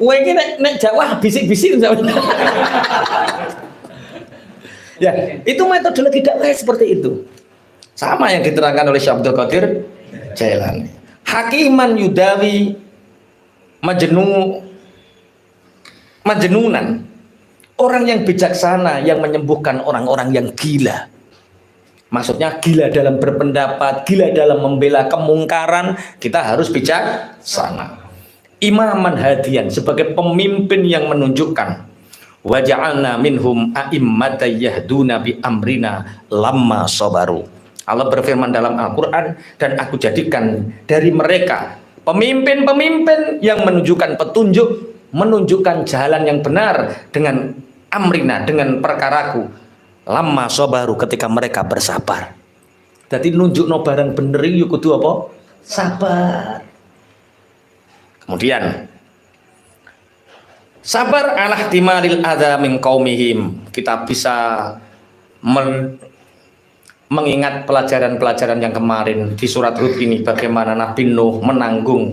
Kowe iki nek dakwah bisik-bisik. Ya, itu metodologi dakwah seperti itu. Sama yang diterangkan oleh Syekh Abdul Qadir Jailani. Hakiman yudawi majnunan. Orang yang bijaksana yang menyembuhkan orang-orang yang gila. Maksudnya gila dalam berpendapat, gila dalam membela kemungkaran, kita harus bijaksana. Imaman hadian sebagai pemimpin yang menunjukkan. Wa ja'alna minhum a'immatan yahduna bi amrina lamma sabaru. Allah berfirman dalam Al-Qur'an, dan aku jadikan dari mereka pemimpin-pemimpin yang menunjukkan petunjuk, menunjukkan jalan yang benar dengan amrina, dengan perkaraku. Lamma sabaru, ketika mereka bersabar. Jadi nunjukno barang bener iki kudu apa? Sabar. Kemudian sabar ala ihtimalil adza min qaumihim. Kita bisa mengingat pelajaran-pelajaran yang kemarin di surat Hud ini, bagaimana Nabi Nuh menanggung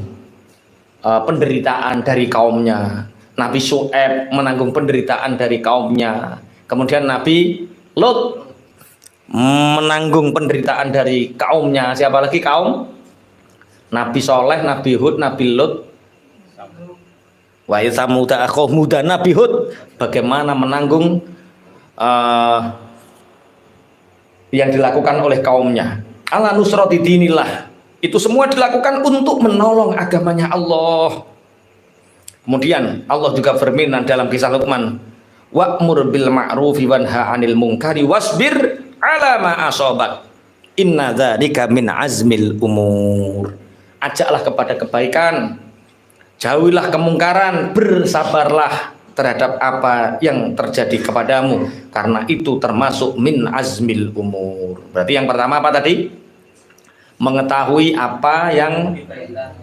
penderitaan dari kaumnya, Nabi Syu'aib menanggung penderitaan dari kaumnya, kemudian Nabi Lut menanggung penderitaan dari kaumnya. Siapa lagi kaum? Nabi Soleh, Nabi Hud, Nabi Lut. Wa Samuda Muda, Nabi Hud bagaimana menanggung yang dilakukan oleh kaumnya. Ala nusrati dinillah, itu semua dilakukan untuk menolong agamanya Allah. Kemudian Allah juga berfirman dalam kisah Luqman, wa'mur bil ma'rufi wanha 'anil munkari wasbir 'ala ma asabak inna dzalika min azmil umur. Ajaklah kepada kebaikan, jauhilah kemungkaran, bersabarlah terhadap apa yang terjadi kepadamu, karena itu termasuk min azmil umur. Berarti yang pertama apa tadi? Mengetahui apa yang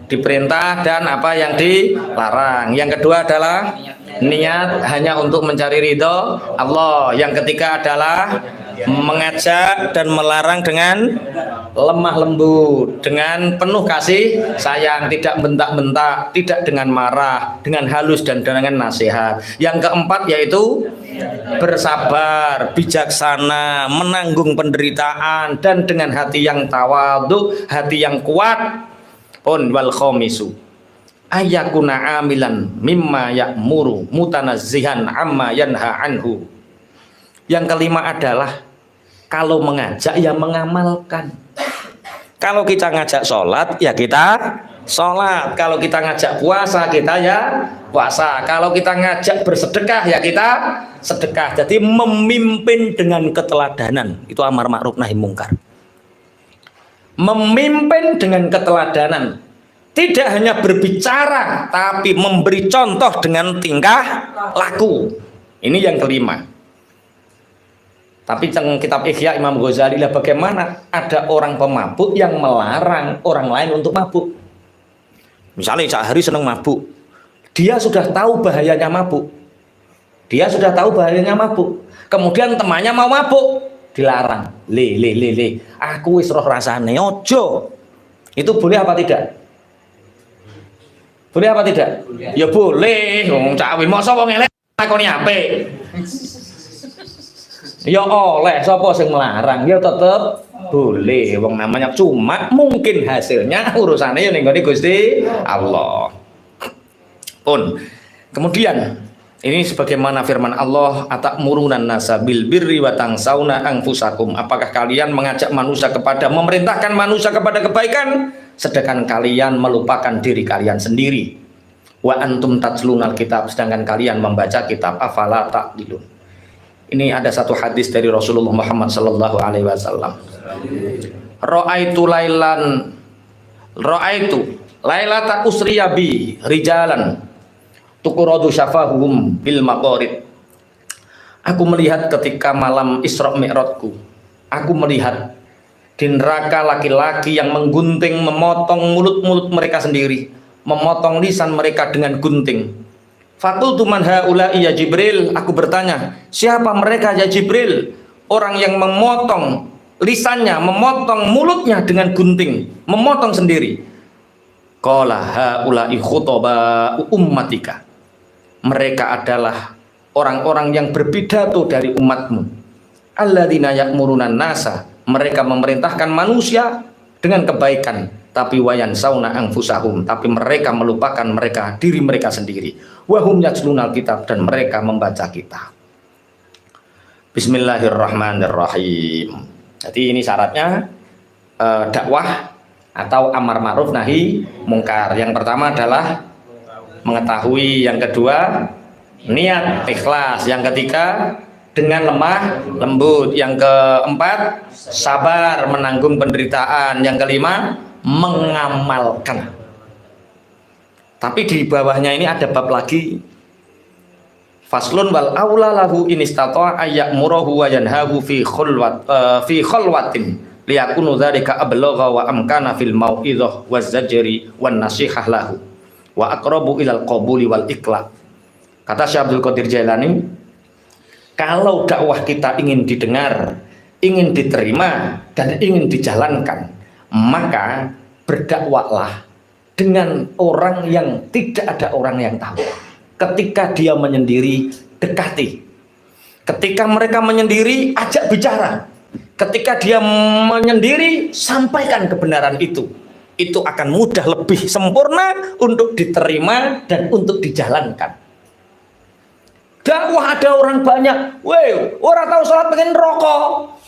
diperintah dan apa yang dilarang. Yang kedua adalah niat hanya untuk mencari ridho Allah. Yang ketiga adalah mengajak dan melarang dengan lemah lembut, dengan penuh kasih sayang, tidak bentak-bentak, tidak dengan marah, dengan halus dan dengan nasihat. Yang keempat yaitu bersabar, bijaksana, menanggung penderitaan, dan dengan hati yang tawadhu, hati yang kuat. Pun wal khamisu ayakuna amilan mimma ya'muru mutanazzihan amma yanha anhu. Yang kelima adalah kalau mengajak ya mengamalkan. Kalau kita ngajak sholat ya kita sholat. Kalau kita ngajak puasa kita ya puasa. Kalau kita ngajak bersedekah ya kita sedekah. Jadi memimpin dengan keteladanan, itu amar ma'ruf nahi mungkar. Memimpin dengan keteladanan, tidak hanya berbicara tapi memberi contoh dengan tingkah laku. Ini yang kelima. Tapi dalam kitab Ihya Imam Ghazali lah, bagaimana ada orang pemabuk yang melarang orang lain untuk mabuk. Misalnya Cak Hari senang mabuk, dia sudah tahu bahayanya mabuk, kemudian temannya mau mabuk, dilarang. Aku wis roh rasane, ojo. Itu boleh apa tidak? Boleh apa tidak? Ya boleh. Wong Cak Wi mosok wong elek lakoni apik. Ya oleh, sapa sing melarang ya tetep boleh. Wong namanya cuma mungkin hasilnya urusannya ya ning gone Gusti Allah. Pun kemudian ini sebagaimana firman Allah, atakmurunan nasa bil birri wa tangsawna anfusakum. Apakah kalian mengajak manusia kepada, memerintahkan manusia kepada kebaikan, sedangkan kalian melupakan diri kalian sendiri. Wa antum tatlunal kitab, sedangkan kalian membaca kitab. Afala ta'qilun. Ini ada satu hadis dari Rasulullah Muhammad sallallahu alaihi wasallam. Ra'aitu lailata usriya bi rijalan tuqradu syafahum bil maqarid. Aku melihat ketika malam Isra Mi'rajku, aku melihat di neraka laki-laki yang menggunting, memotong mulut-mulut mereka sendiri, memotong lisan mereka dengan gunting. Faqultu man haula'i ya Jibril, aku bertanya, siapa mereka ya Jibril? Orang yang memotong lisannya, memotong mulutnya dengan gunting, memotong sendiri. Qala haula'i khutaba ummatika. Mereka adalah orang-orang yang berpidato dari umatmu. Alladzina ya'muruna nasa, mereka memerintahkan manusia dengan kebaikan, tapi wayan sauna anfusahum, tapi mereka melupakan mereka diri mereka sendiri. Wahum yatslunal kitab, dan mereka membaca kitab. Bismillahirrahmanirrahim. Jadi ini syaratnya dakwah atau amar ma'ruf nahi mungkar. Yang pertama adalah mengetahui, yang kedua niat ikhlas, yang ketiga dengan lemah lembut, yang keempat sabar menanggung penderitaan, yang kelima mengamalkan. Tapi di bawahnya ini ada bab lagi, faslun wal aula lahu in istata'a ayyamurahu wa yanhahu fi khalwatin liyakunu dzalika ablagha wa amkana fil mau'izah waz zajri wan nasihah lahu wa aqrabu ilal qabuli wal iqla. Kata Syekh Abdul Qadir Jailani, kalau dakwah kita ingin didengar, ingin diterima, dan ingin dijalankan, maka berdakwahlah dengan orang yang tidak ada orang yang tahu. Ketika dia menyendiri, dekati. Ketika mereka menyendiri, ajak bicara. Ketika dia menyendiri, sampaikan kebenaran itu. Itu akan mudah, lebih sempurna untuk diterima dan untuk dijalankan. Dakwah ada orang banyak, weh, orang tahu sholat pengen rokok.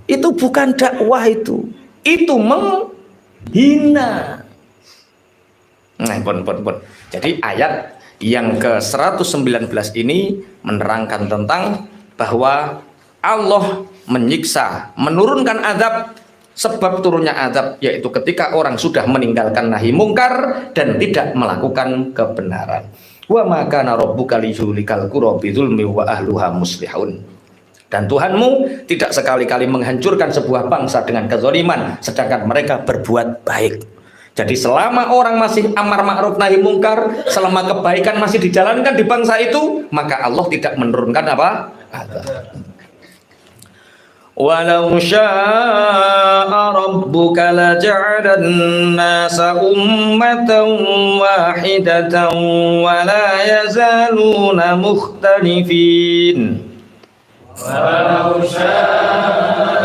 Itu bukan dakwah itu menghina. Nah, pun. Jadi ayat yang ke-119 ini menerangkan tentang bahwa Allah menyiksa, menurunkan azab. Sebab turunnya azab yaitu ketika orang sudah meninggalkan nahi mungkar dan tidak melakukan kebenaran. Wa ma kana rabbuka liyuhlikal qura bidzulmi wa ahluha muslihun. Dan Tuhanmu tidak sekali-kali menghancurkan sebuah bangsa dengan kezaliman sedangkan mereka berbuat baik. Jadi selama orang masih amar ma'ruf nahi mungkar, selama kebaikan masih dijalankan di bangsa itu, maka Allah tidak menurunkan apa? Azab. Walau syaa rabbuka laja'alan nasa ummatan wahidatan wa la yazaluna mukhtalifin. Walau syaa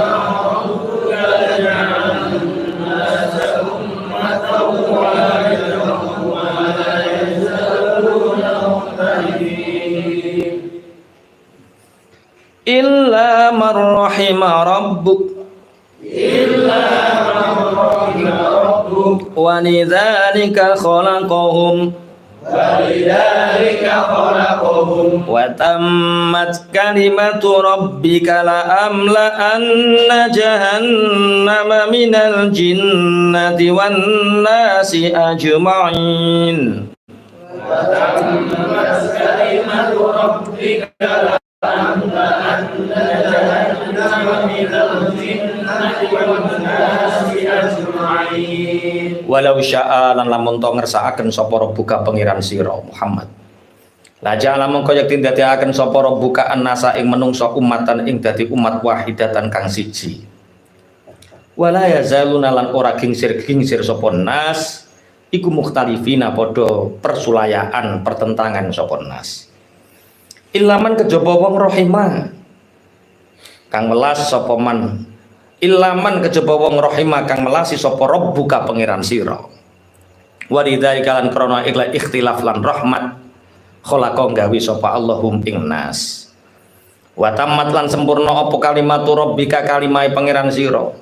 rabbuka laja'alan nasa ummatan wahidatan wa la yazaluna mukhtalifin. Illa man rahima rabbuk wa lidzalika khalaqahum wa tammat kalimatu rabbika la amla'anna jahannama minal jinnati wan nasi ajma'in. Wa tammat kalimatu rabbika walau syaa lan lamun to ngersakaken sapa rabbuka pangeran sira Muhammad laja lamun kaya tindadekaken sapa rabbuka annasa ing menungso umatan ing dadi umat wahidatan kang siji wala yazaluna lan ora gingsir-gingsir sapa nas iku mukhtalifina padha persulayaan pertentangan sapa nas ilaman kejaba wong rahimah kang welas sapa man ilaman kejaba wong rahimah kang melasi sapa rabbuka pangeran sira wa lidzalika lan krana ikhtilaf lan rahmat khalaqa gawe sapa Allahum ing nas wa tammat lan sempurna apa kalimatu rabbika kalimai pangeran sira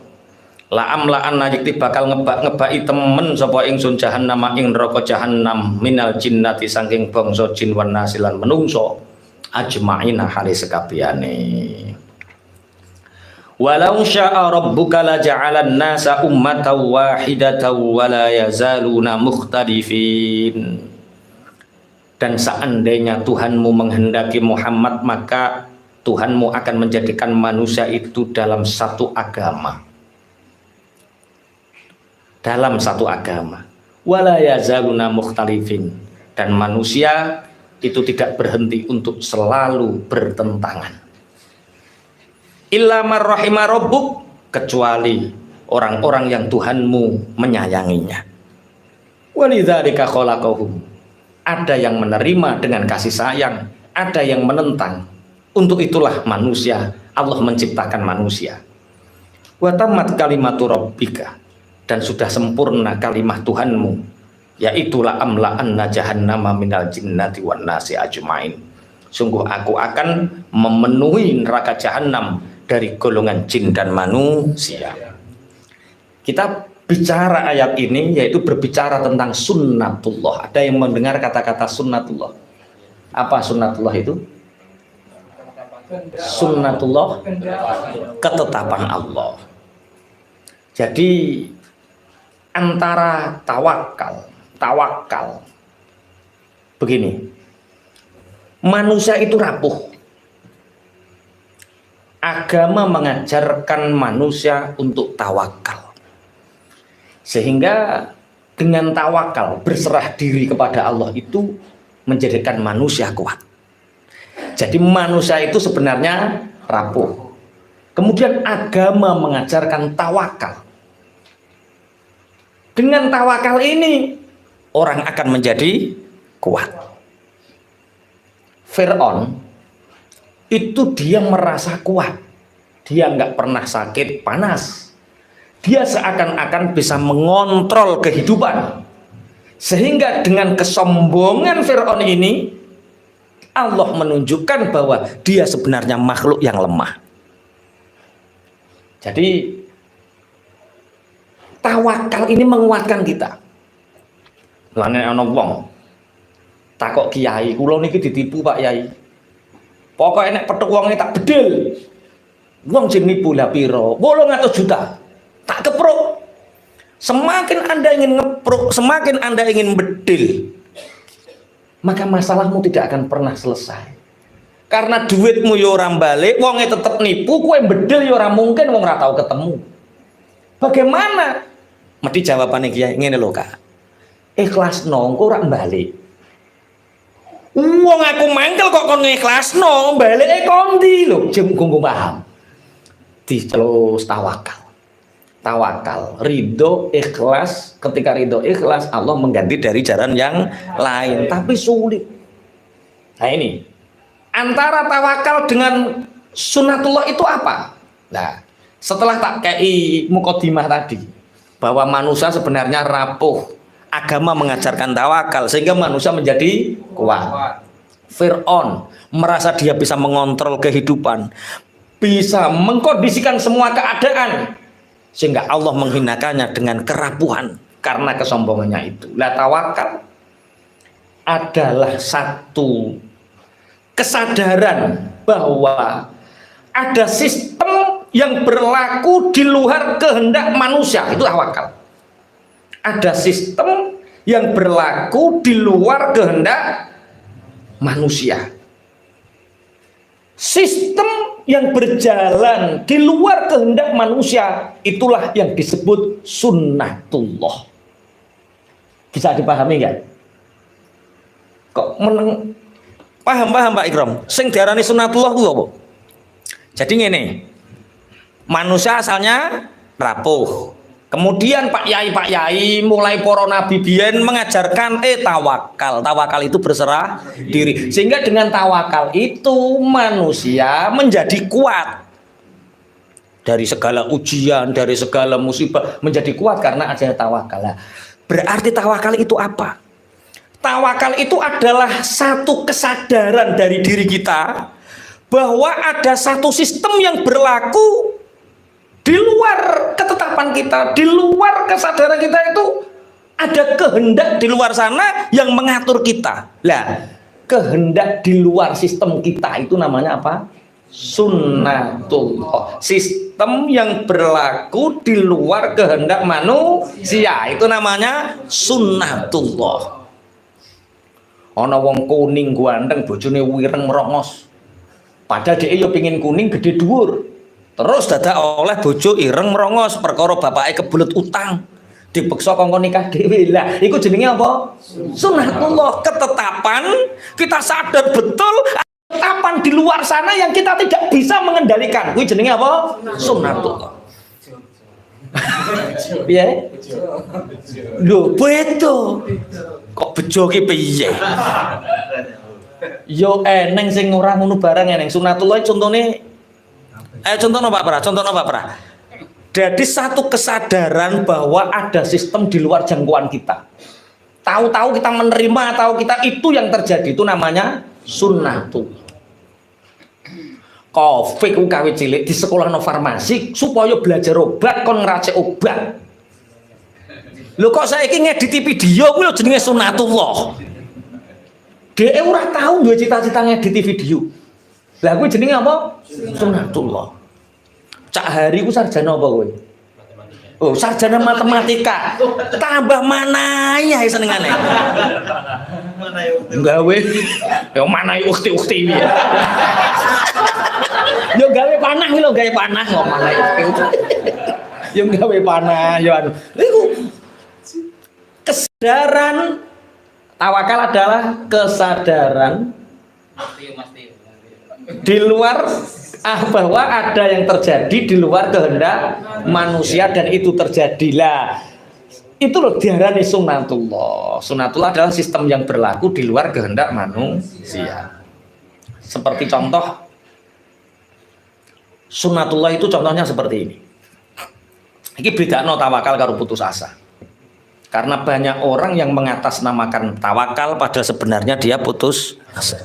la amlaan najikti bakal ngebaki temen sapa ingsun jahannam ing neraka jahannam minal jinnati saking bangsa jin wan nas lan menungso ajma'ina hale sekabehane Walau syaa rabbuka laja'alan nasa ummatan wahidatan wa la yazaluna mukhtalifin. Dan seandainya Tuhanmu menghendaki Muhammad, maka Tuhanmu akan menjadikan manusia itu dalam satu agama. Dalam satu agama. Wa la yazaluna mukhtalifin. Dan manusia itu tidak berhenti untuk selalu bertentangan. Illa man rahima rabbuk, kecuali orang-orang yang Tuhanmu menyayanginya. Walidzalika khalaqahum, ada yang menerima dengan kasih sayang, ada yang menentang. Untuk itulah manusia, Allah menciptakan manusia. Wa tammat kalimatu rabbika, dan sudah sempurna kalimat Tuhanmu, yaitu la amla'anna jahannama minal jinnati wan nasi ajmain. Sungguh aku akan memenuhi neraka jahanam dari golongan jin dan manusia. Kita bicara ayat ini, yaitu berbicara tentang sunnatullah. Ada yang mendengar kata-kata sunnatullah? Apa sunnatullah itu? Sunnatullah, ketetapan Allah. Jadi antara tawakal begini, manusia itu rapuh. Agama mengajarkan manusia untuk tawakal, sehingga dengan tawakal, berserah diri kepada Allah, itu menjadikan manusia kuat. Jadi manusia itu sebenarnya rapuh. Kemudian agama mengajarkan tawakal. Dengan tawakal ini orang akan menjadi kuat. Fir'aun itu dia merasa kuat, dia nggak pernah sakit panas, dia seakan-akan bisa mengontrol kehidupan, sehingga dengan kesombongan Fir'aun ini Allah menunjukkan bahwa dia sebenarnya makhluk yang lemah. Jadi tawakal ini menguatkan kita. Lane ana wong takok kiai, kula niki ditipu Pak Yai. Pokoknya nek petuk wong tak bedil. Wong sing nipu la piro? 800 juta. Tak kepruk. Semakin Anda ingin ngepruk, semakin Anda ingin bedil, maka masalahmu tidak akan pernah selesai. Karena duitmu yo ora balik, wonge tetep nipu, kowe bedil yo ora mungkin, wong ora tau ketemu. Bagaimana? Mesti jawabane kiai ngene lho, Kak. Ikhlasno engko ora balik. Wong aku mangkel kok kon ngikhlasno, balike kondi lho, jem gunggung paham. Ditelus tawakal. Tawakal, ridho, ikhlas. Ketika ridho, ikhlas, Allah mengganti dari jalan yang lain, tapi sulit. Nah ini, antara tawakal dengan sunnatullah itu apa? Nah, setelah tak kei mukadimah tadi, bahwa manusia sebenarnya rapuh, agama mengajarkan tawakal sehingga manusia menjadi kuat. Fir'aun merasa dia bisa mengontrol kehidupan, bisa mengkondisikan semua keadaan, sehingga Allah menghinakannya dengan kerapuhan karena kesombongannya itu. Lah tawakal adalah satu kesadaran bahwa ada sistem yang berlaku di luar kehendak manusia, itu tawakal. Ada sistem yang berlaku di luar kehendak manusia. Sistem yang berjalan di luar kehendak manusia, itulah yang disebut sunnatullah. Bisa dipahami nggak? Kok meneng? Paham Pak Ikram? Sing diarani sunnatullah itu apa? Jadi ngene, manusia asalnya rapuh. Kemudian Pak Yai mulai para nabi biyen mengajarkan tawakal. Tawakal itu berserah diri. Sehingga dengan tawakal itu manusia menjadi kuat. Dari segala ujian, dari segala musibah menjadi kuat karena adanya tawakal. Berarti tawakal itu apa? Tawakal itu adalah satu kesadaran dari diri kita bahwa ada satu sistem yang berlaku di luar ketetapan kita, di luar kesadaran kita, itu ada kehendak di luar sana yang mengatur kita. Lah, kehendak di luar sistem kita itu namanya apa? Sunnatullah. sistem yang berlaku di luar kehendak manusia. Itu namanya sunnatullah. Ana wong kuning ganteng bojone wireng merongos. Padahal dia yo pengin kuning gede dhuwur. Terus dadak oleh bojo ireng merongos perkara bapake kebelet utang. Dipeksa kongkon nikah dhewe. Lah, iku jenenge apa? Sunnatullah, ketetapan kita sadar betul ketetapan di luar sana yang kita tidak bisa mengendalikan. Kuwi jenenge apa? Sunnatullah. Piye? Lho, beto. Kok bejo ki piye? Yo eneng sing ora ngono barang eneng. Sunnatullah contone contohno Pak Pra, contohno Pak Pra. Jadi satu kesadaran bahwa ada sistem di luar jangkauan kita. Tahu-tahu kita menerima, tahu kita itu yang terjadi, itu namanya sunnatullah. Covid ku kawe cilik di sekolah no farmasi supaya belajar obat kon ngeracik obat. Lho kok saiki ngedit video kuwi lho jenenge sunnatullah. Dhewe ora tahu duwe cita-cita ngedit video. Lah kuwi jenenge apa? Sunnatullah. Cak Hari ku sarjana apa kowe? Oh, sarjana matematika. Tambah mana ya senengane. Gawe yo mana ukti-ukti iki. Yo gawe panah lho, gawe panah kok mana ukti. Yo gawe panah yo anu. Iku kesadaran tawakal adalah kesadaran di luar bahwa ada yang terjadi di luar kehendak manusia dan itu terjadilah. Itu loh diarani sunnatullah. Sunnatullah adalah sistem yang berlaku di luar kehendak manusia. Seperti contoh sunnatullah itu contohnya seperti ini. Ini bedakno tawakal karo putus asa. Karena banyak orang yang mengatasnamakan tawakal pada sebenarnya dia putus asa.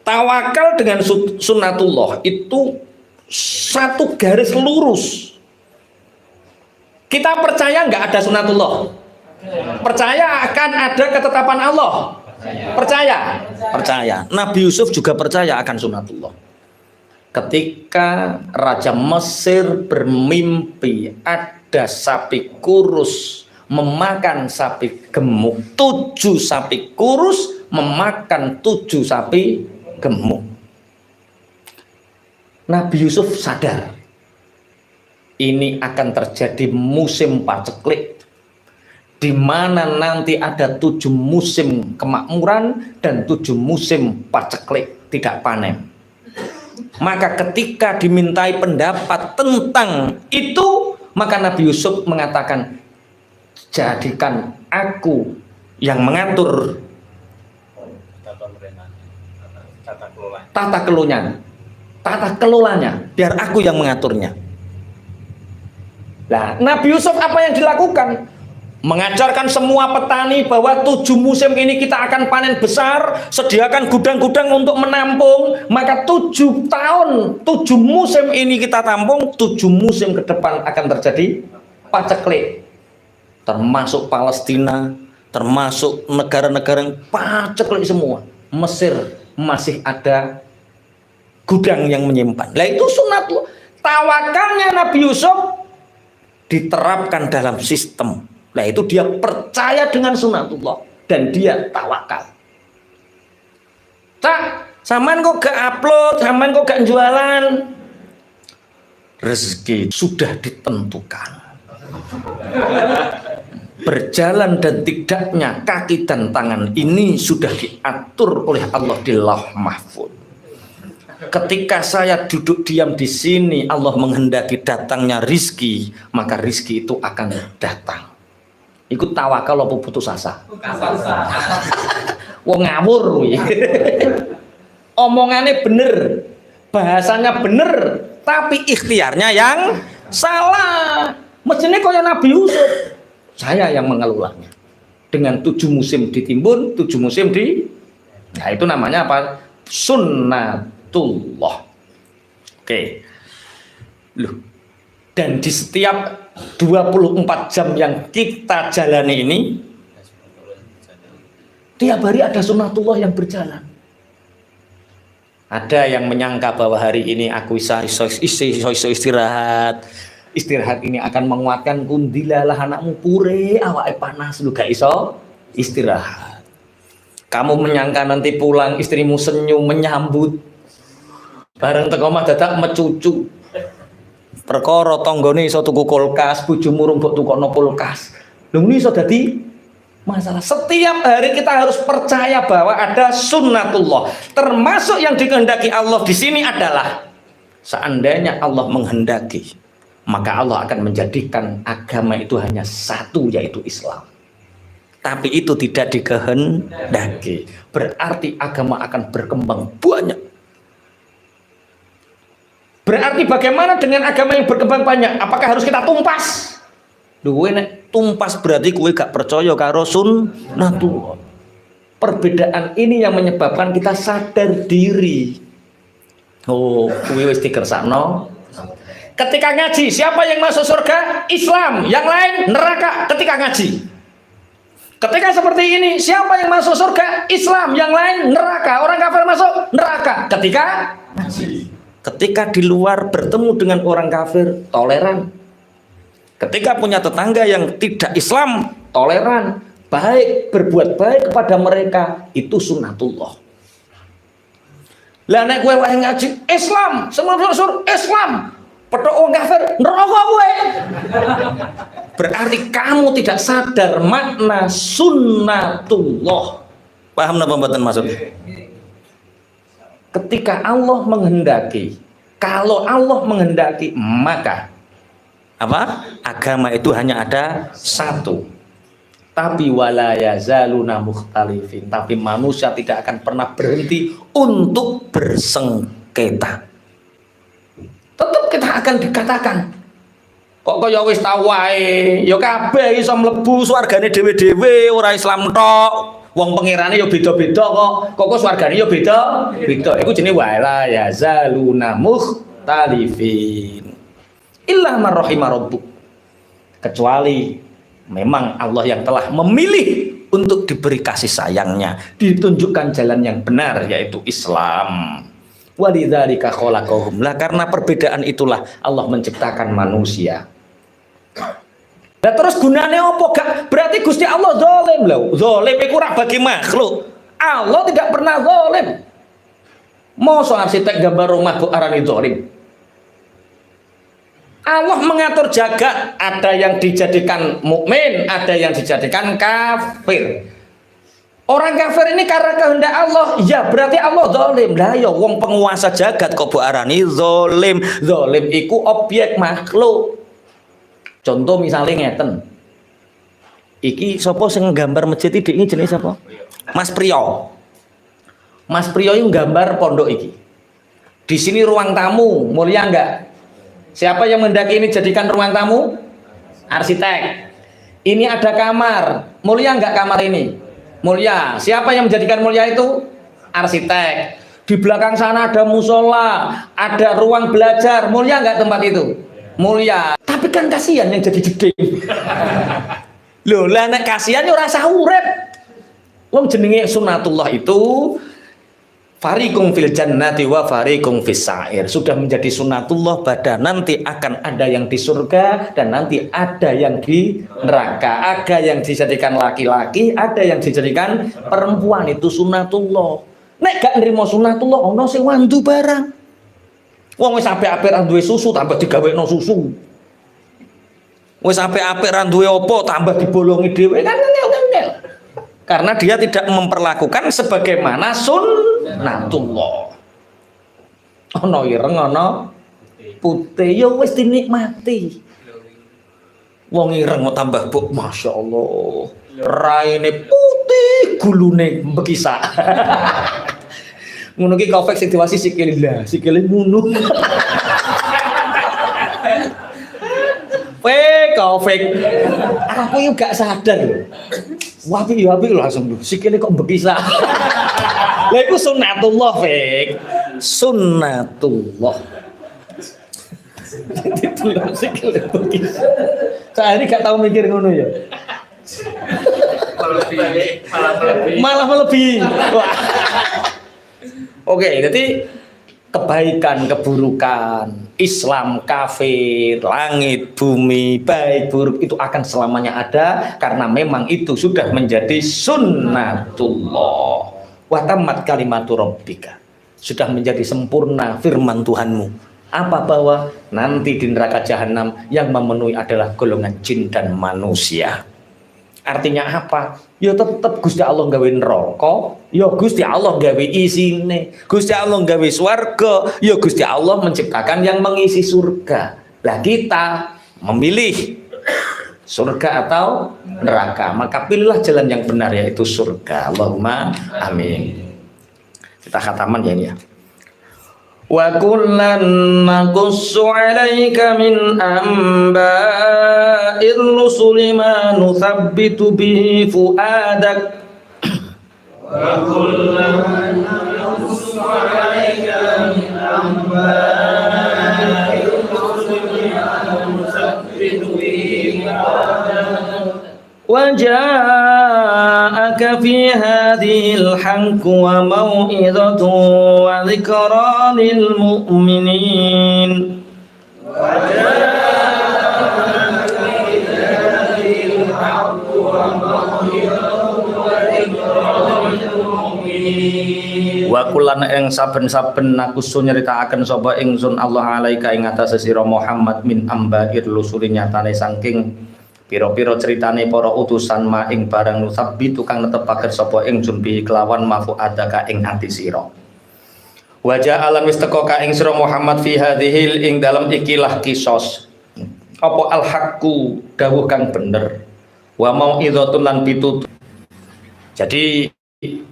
Tawakal dengan sunnatullah itu satu garis lurus. Kita percaya nggak ada sunnatullah? Percaya akan ada ketetapan Allah? Percaya? Percaya. Nabi Yusuf juga percaya akan sunnatullah. Ketika Raja Mesir bermimpi ada sapi kurus memakan sapi gemuk, 7 sapi kurus memakan 7 sapi gemuk. Nabi Yusuf sadar ini akan terjadi musim paceklik, di mana nanti ada 7 musim kemakmuran dan 7 musim paceklik tidak panen. Maka ketika dimintai pendapat tentang itu, maka Nabi Yusuf mengatakan, jadikan aku yang mengatur tata kelolanya, biar aku yang mengaturnya. Nah, Nabi Yusuf apa yang dilakukan? Mengajarkan semua petani bahwa 7 musim ini kita akan panen besar, sediakan gudang-gudang untuk menampung, maka 7 tahun, 7 musim ini kita tampung, 7 musim ke depan akan terjadi paceklik. Termasuk Palestina, termasuk negara-negara yang paceklik semua. Mesir masih ada gudang yang menyimpan. Nah itu sunnatullah. Tawakalnya Nabi Yusuf diterapkan dalam sistem. Nah itu dia percaya dengan sunnatullah dan dia tawakal. Cak, sampean kok gak upload, sampean kok gak jualan? Rezeki sudah ditentukan. Berjalan dan tidaknya kaki dan tangan ini sudah diatur oleh Allah di Lauh Mahfuz. Ketika saya duduk diam di sini, Allah menghendaki datangnya rizki, maka rizki itu akan datang. Ikut tawakal apa putus asa? Wong ngawur wi. Omongannya bener, bahasanya bener, tapi ikhtiarnya yang salah. Mestinya kaya Nabi Yusuf, saya yang mengelolanya. Dengan 7 musim ditimbun, 7 musim di, nah itu namanya apa? Sunnatullah. Oke. Loh. Dan di setiap 24 jam yang kita jalani ini, tiap hari ada sunnatullah yang berjalan. Ada yang menyangka bahwa hari ini aku iso istirahat. Istirahat ini akan menguatkan kundilalah anakmu pure awake panas lu gak iso istirahat. Kamu menyangka nanti pulang istrimu senyum menyambut. Bareng teko omah dadak mecucu. Perkara tanggane iso tuku kulkas, bojomu rumpuk tukokno kulkas. Lho ini iso dadi masalah. Setiap hari kita harus percaya bahwa ada sunnatullah. Termasuk yang dikehendaki Allah di sini adalah seandainya Allah menghendaki, maka Allah akan menjadikan agama itu hanya satu, yaitu Islam. Tapi itu tidak dikehendaki. Berarti agama akan berkembang banyak. Berarti bagaimana dengan agama yang berkembang banyak? Apakah harus kita tumpas? Duwe nek tumpas berarti kowe gak percaya karo sunnatullah. Perbedaan ini yang menyebabkan kita sadar diri. Oh, kowe wis dikersakno. Ketika ngaji, siapa yang masuk surga? Islam, yang lain neraka ketika ngaji. Ketika seperti ini, siapa yang masuk surga? Islam, yang lain neraka. Orang kafir masuk neraka ketika ngaji. Ketika di luar bertemu dengan orang kafir, toleran. Ketika punya tetangga yang tidak Islam, toleran, baik, berbuat baik kepada mereka, itu sunnatullah. Lah nek kowe wae ngaji Islam, semua sur Islam, petok wong kafir, neraka kowe. Berarti kamu tidak sadar makna sunnatullah. Paham napa mboten maksud? Ketika Allah menghendaki, kalau Allah menghendaki, maka apa? Agama itu hanya ada satu. Tapi wala yazaluna mukhtalifin. Tapi manusia tidak akan pernah berhenti untuk bersengketa. Tetap kita akan dikatakan, kok kaya wis tau wae, ya kabeh iso mlebu swargane dhewe-dhewe, ora Islam tok. Wong pengirane ya beda-beda kok swargane ya beda-beda. Iku jenenge wala yazaluna mukhtalifin. Illa man rahima rabbuk, kecuali memang Allah yang telah memilih untuk diberi kasih sayangnya, ditunjukkan jalan yang benar, yaitu Islam. Walidzalika khalaqahum, lah karena perbedaan itulah Allah menciptakan manusia. Nah terus gunanya apa gak? Berarti Gusti Allah zalim lho. Zalim iku ora bagi makhluk. Allah tidak pernah zalim. Mosok arsitek gambar rumah kok arani zalim? Allah mengatur jagat, ada yang dijadikan mukmin, ada yang dijadikan kafir. Orang kafir ini karena kehendak Allah, ya berarti Allah zalim. Lah ya wong penguasa jagat kok mbok arani zalim. Zalim iku objek makhluk. Contoh misalnya ngeten. Iki sapa sing nggambar masjid iki jenenge sapa? Mas Priyo. Mas Priyo itu nggambar pondok iki. Di sini ruang tamu, mulia enggak? Siapa yang mendaki ini jadikan ruang tamu? Arsitek. Ini ada kamar, mulia enggak kamar ini? Mulia. Siapa yang menjadikan mulia itu? Arsitek. Di belakang sana ada musola, ada ruang belajar, mulia enggak tempat itu? Mulia. Tapi kan kasihan yang jadi jeding. Loh, lah nek kasihan yo ora usah urip. Wong jenenge sunnatullah itu fariqum fil jannati wa fariqum fis sa'ir. Sudah menjadi sunnatullah, pada nanti akan ada yang di surga dan nanti ada yang di neraka. Ada yang dijadikan laki-laki, ada yang dijadikan perempuan, itu sunnatullah. Nek gak nrimo sunnatullah ono sing wandu barang. Wong wis apik-apik ra duwe susu tambah digawekno susu. Wis apik-apik ra duwe apa tambah dibolongi dhewe kan ngel-ngel. Karena dia tidak memperlakukan sebagaimana sunnatullah. Ono ireng ono putih ya wis dinikmati. Wong ireng kok tambah buk, Masya Allah. Raine putih, gulune bekisak. Ngono ki kofek sing diwasi sikile lah, sikile ngono. Kofek. Aku yo gak sadar. Wapi langsung sikile kok bekisak. Lah iku sunnatullah, Fik. Sunnatullah. Ditulak sikile bekisak. Saya ini gak tahu mikir ngono ya. Malah melebihi. Oke, jadi kebaikan, keburukan, Islam, kafir, langit, bumi, baik, buruk itu akan selamanya ada karena memang itu sudah menjadi sunnatullah. Wa tammat kalimatu rabbika. Sudah menjadi sempurna firman Tuhanmu. Apa bahwa nanti di neraka jahanam yang memenuhi adalah golongan jin dan manusia. Artinya apa? Ya tetap Gusti Allah gawe neraka, ya Gusti Allah gawe isine. Gusti Allah gawe swarga, ya Gusti Allah menciptakan yang mengisi surga. Lah kita memilih surga atau neraka, maka pilihlah jalan yang benar yaitu surga. Allahumma amin. Kita khataman ya ini ya. Wa kullan naqussu 'alaika min amba'ir rusuli ma nuthabbitu bihi fu'adak wa kullan naqussu 'alaika min amba'ir rusuli ma nuthabbitu bihi fu'adak وجاءك في هذه الحق وموعظة وذكرى للمؤمنين wa kulan ing saben-saben nakusu nyritakaken sapa ingsun Allah alaika ing atase sira Muhammad min ambair lusuli nyatane saking piro-piro ceritane para utusan ma ing barang nusabbi tukang netepaken sapa ingsun bi kelawan mafu adaka ing ati sira. Wajah alam wis teka ka ing sira Muhammad fi hadhil ing dalam ikilah kisos. Apa al haqqu dawuh kang bener. Wa mau'izatun lan pitutur. Jadi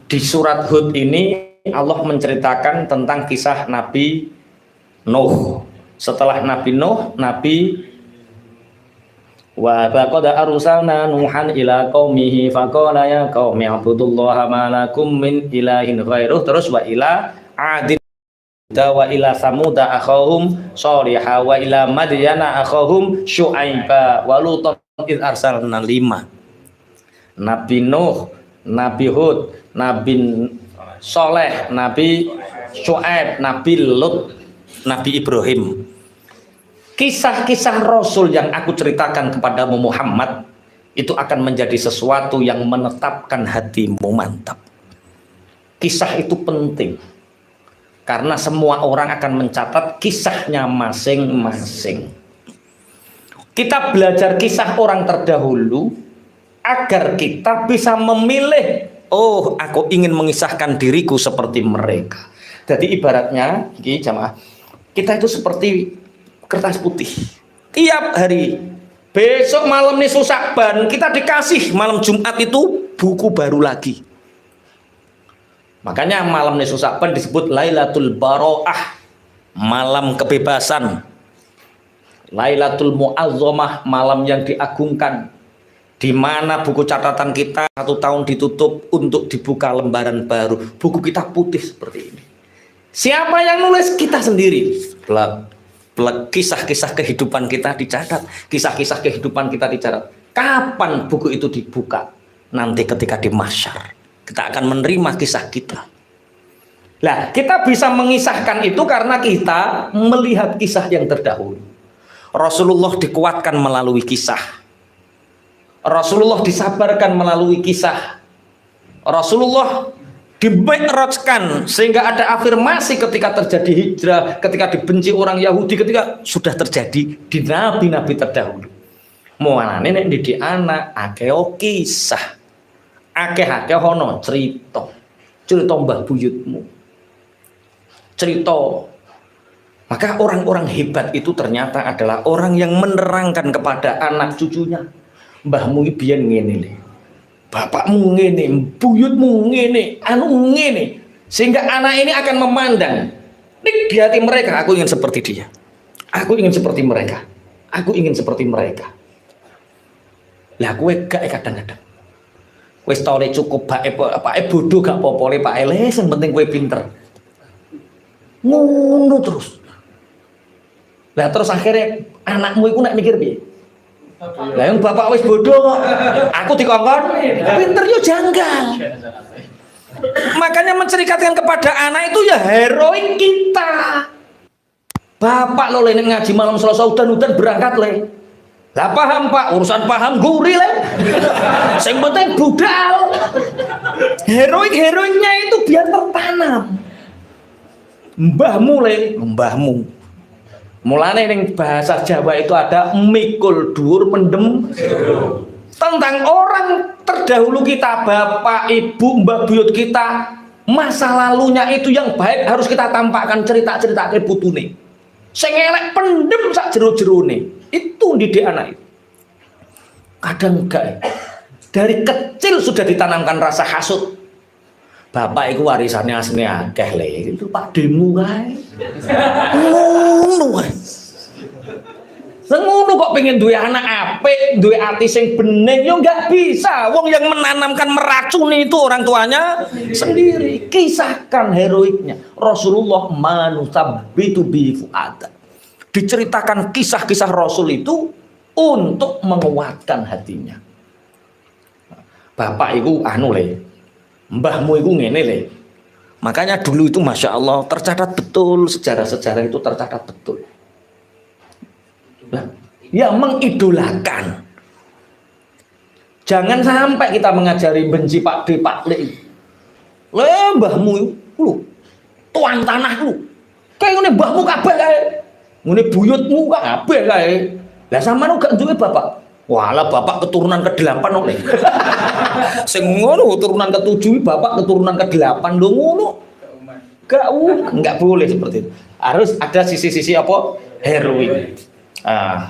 di surat Hud ini Allah menceritakan tentang kisah Nabi Nuh. Setelah Nabi Nuh, Nabi wa faqad arsalna nuhan ila qaumihi faqala ya qaumi ibudullaha ma lakum min ilahin ghairuh. Terus wa ila adin wa ila samuda akhahum shaliha wa ila madyana akhahum syuaiba wa lutan id arsalna 5. Nabi Nuh, Nabi Hud, Nabi Soleh, Nabi Syuaib, Nabi Lut, Nabi Ibrahim. Kisah-kisah Rasul yang aku ceritakan kepadamu Muhammad itu akan menjadi sesuatu yang menetapkan hatimu mantap. Kisah itu penting karena semua orang akan mencatat kisahnya masing-masing. Kita belajar kisah orang terdahulu agar kita bisa memilih, oh aku ingin mengisahkan diriku seperti mereka. Jadi ibaratnya jamaah, kita itu seperti kertas putih. Tiap hari, besok malam nisfu Sya'ban kita dikasih malam Jumat itu buku baru lagi. Makanya malam nisfu Sya'ban disebut Lailatul Baro'ah, malam kebebasan. Lailatul Mu'azzamah, malam yang diagungkan, di mana buku catatan kita 1 tahun ditutup untuk dibuka lembaran baru. Buku kita putih seperti ini. Siapa yang nulis? Kita sendiri. Kisah-kisah kehidupan kita dicatat, kisah-kisah kehidupan kita dicatat. Kapan buku itu dibuka? Nanti ketika di mahsyar kita akan menerima kisah kita. Nah, kita bisa mengisahkan itu karena kita melihat kisah yang terdahulu. Rasulullah dikuatkan melalui kisah. Rasulullah disabarkan melalui kisah. Rasulullah di-mi'rajkan sehingga ada afirmasi ketika terjadi hijrah, ketika dibenci orang Yahudi, ketika sudah terjadi di nabi-nabi terdahulu. Muanane nek didik anak akeh kisah. Akeh-akeh ono cerita. Cerita mbah buyutmu. Cerita. Maka orang-orang hebat itu ternyata adalah orang yang menerangkan kepada anak cucunya, mbahmu iki biyen ngene lho. Bapakmu ngene, buyutmu ngene, anu ngene, sehingga anak ini akan memandang di hati mereka, aku ingin seperti dia, aku ingin seperti mereka, aku ingin seperti mereka. Lah kowe gak kadang-kadang wis tole cukup bae bodoh gak apa-apa Pak Ele, sing penting kowe pinter. Ngono terus. Lah terus akhirnya anakmu iku nek mikir piye? Lah yang bapak wis bodoh kok. Aku dikongkon, pinter yo janggal. Makanya menceritakan kepada anak itu ya heroik kita. Bapak lo le ngaji malam Selasa udan-udan berangkat le. Lah paham Pak, urusan paham gurih le. Sing penting budal. Heroiknya itu biar tertanam. Mbahmu le, mbahmu. Mulane ning bahasa Jawa itu ada mikul dur mendem tentang orang terdahulu kita, bapak, ibu, mbah buyut kita, masa lalunya itu yang baik harus kita tampakkan, cerita-cerita ke putune. Sing elek pendem sak jero-jerone. Itu didik anak itu. Kadang enggak. Dari kecil sudah ditanamkan rasa hasud. Bapak itu warisannya aslinya akeh le. Itu Pak Demu kae. Ngono kae. Ngono kok pengen duwe anak apik, duwe ati sing bening yo enggak bisa. Wong yang menanamkan meracuni itu orang tuanya sendiri. Kisahkan heroiknya. Rasulullah manusabbitu bi fuada. Diceritakan kisah-kisah Rasul itu untuk menguatkan hatinya. Bapak iku anu le. Mbahmu iku ngene le. Makanya dulu itu Masya Allah tercatat betul, sejarah-sejarah itu tercatat betul. Nah, ya mengidolakan. Jangan sampai kita mengajari benci Pak D, Pak Le. Le mbahmu lu, tuan tanah lu. Kayak ngene mbahmu kabeh kae. Ngene buyutmu kabeh kae. Lah sampean gak duwe bapak. Walah bapak keturunan ke-8 oleh. Sing ngono turunan ke-7 bapak keturunan ke-8 lho ngono. Enggak boleh seperti itu. Harus ada sisi-sisi apa? Heroik.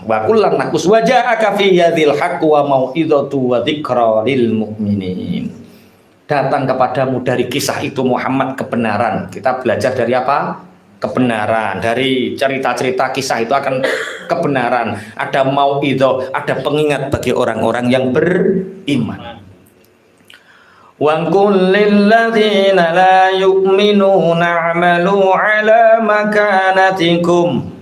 Wa kullan nakus waja'aka fi yadhil haqq wa mau'izatu wa dzikra lil mu'minin. Datang kepadamu dari kisah itu Muhammad kebenaran. Kita belajar dari apa? Kebenaran. Dari cerita-cerita kisah itu akan kebenaran. Ada mau'izah, ada pengingat bagi orang-orang yang beriman. Wa qul lil ladzina la yu'minuna 'amalu 'ala makanatikum.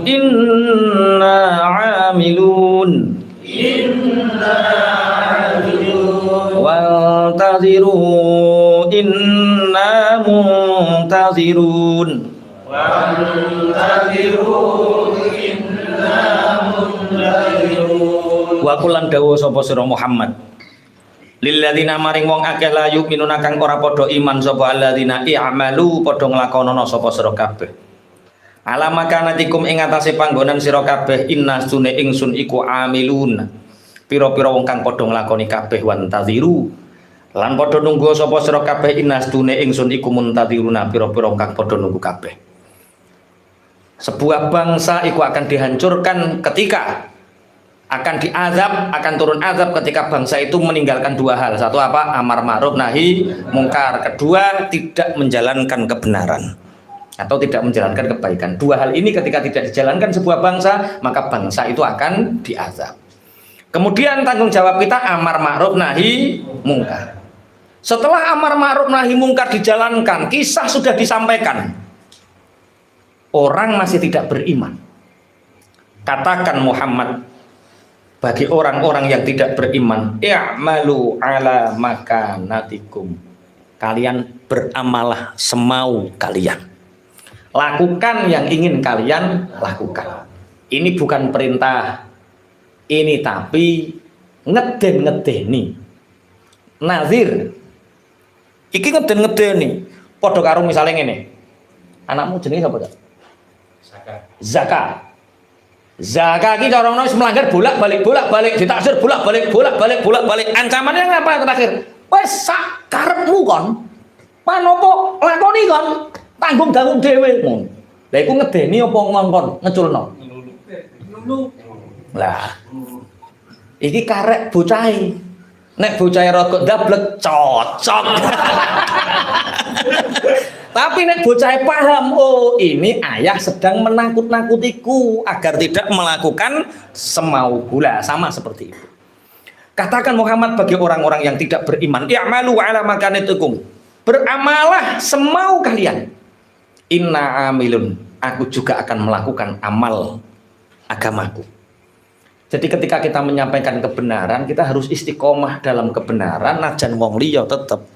Inna 'amilun wantaziru inna muntazirun wa kulan dawu sapa sira Muhammad lilladzina maring wong akeh la yu'minuna kang ora padha iman sapa alladzina i'malu padha nglakonana sapa sira kabeh ala makanatikum ing atase panggonan sira kabeh inna sune ingsun iku amilun pira-pira wong kang padha nglakoni kabeh wantaziru lan padha nunggu sapa sira kabeh inna sune ingsun iku muntaziruna pira-pira wong kang padha nunggu kabeh. Sebuah bangsa iku akan dihancurkan ketika akan diazab, akan turun azab ketika bangsa itu meninggalkan dua hal. Satu apa? Amar ma'ruf nahi mungkar. Kedua, tidak menjalankan kebenaran atau tidak menjalankan kebaikan. Dua hal ini ketika tidak dijalankan sebuah bangsa, maka bangsa itu akan diazab. Kemudian tanggung jawab kita amar ma'ruf nahi mungkar. Setelah amar ma'ruf nahi mungkar dijalankan, kisah sudah disampaikan. Orang masih tidak beriman. Katakan Muhammad bagi orang-orang yang tidak beriman, i'malu ala makanatikum. Kalian beramalah semau kalian. Lakukan yang ingin kalian lakukan. Ini bukan perintah. Ini tapi ngeden-ngedeni. Nazir. Iki ngeden-ngedeni. Padha karo misale ngene. Anakmu jenenge sapa, Cak? Zakat. Zakat iki cara ono wis melanggar bolak-balik ditaksir bolak-balik ancamannya ngapa terakhir wis sak karepmu kon panopo lakoni kon tanggung dhewe ngono lha iku ngedeni apa ngongkon ngeculno lah iki karek bocahe nek bocahe rada ndablek cocok. Tapi nek bocah paham, oh ini ayah sedang menakut-nakutiku agar tidak melakukan semau gula, sama seperti itu. Katakan Muhammad bagi orang-orang yang tidak beriman, i'malu ala makanatikum. Beramalah semau kalian. Inna amilun, aku juga akan melakukan amal agamaku. Jadi ketika kita menyampaikan kebenaran, kita harus istiqomah dalam kebenaran, najan wong liya tetap.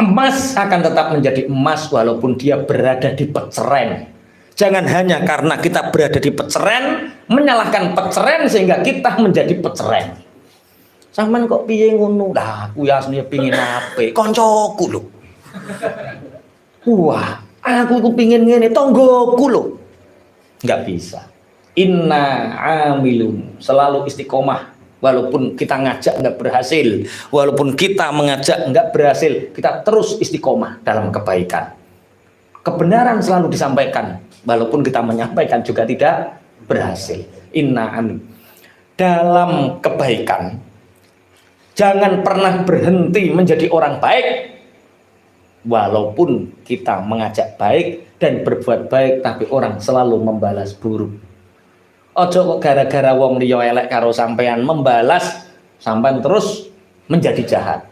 Emas akan tetap menjadi emas walaupun dia berada di peceren. Jangan hanya karena kita berada di peceren, menyalahkan peceren sehingga kita menjadi peceren. Sampeyan kok piye ngono? Lah, aku ya asline pengin apik, koncoku lho. Wah, aku pengin ngene, tonggoku lho. Enggak bisa. Inna amilun, selalu istiqomah walaupun kita ngajak nggak berhasil, walaupun kita mengajak nggak berhasil, kita terus istiqomah dalam kebaikan. Kebenaran selalu disampaikan walaupun kita menyampaikan juga tidak berhasil. Inna amin. Dalam kebaikan jangan pernah berhenti menjadi orang baik walaupun kita mengajak baik dan berbuat baik tapi orang selalu membalas buruk. Ojo kok gara-gara wong liya elek karo sampean membalas, sampean terus menjadi jahat.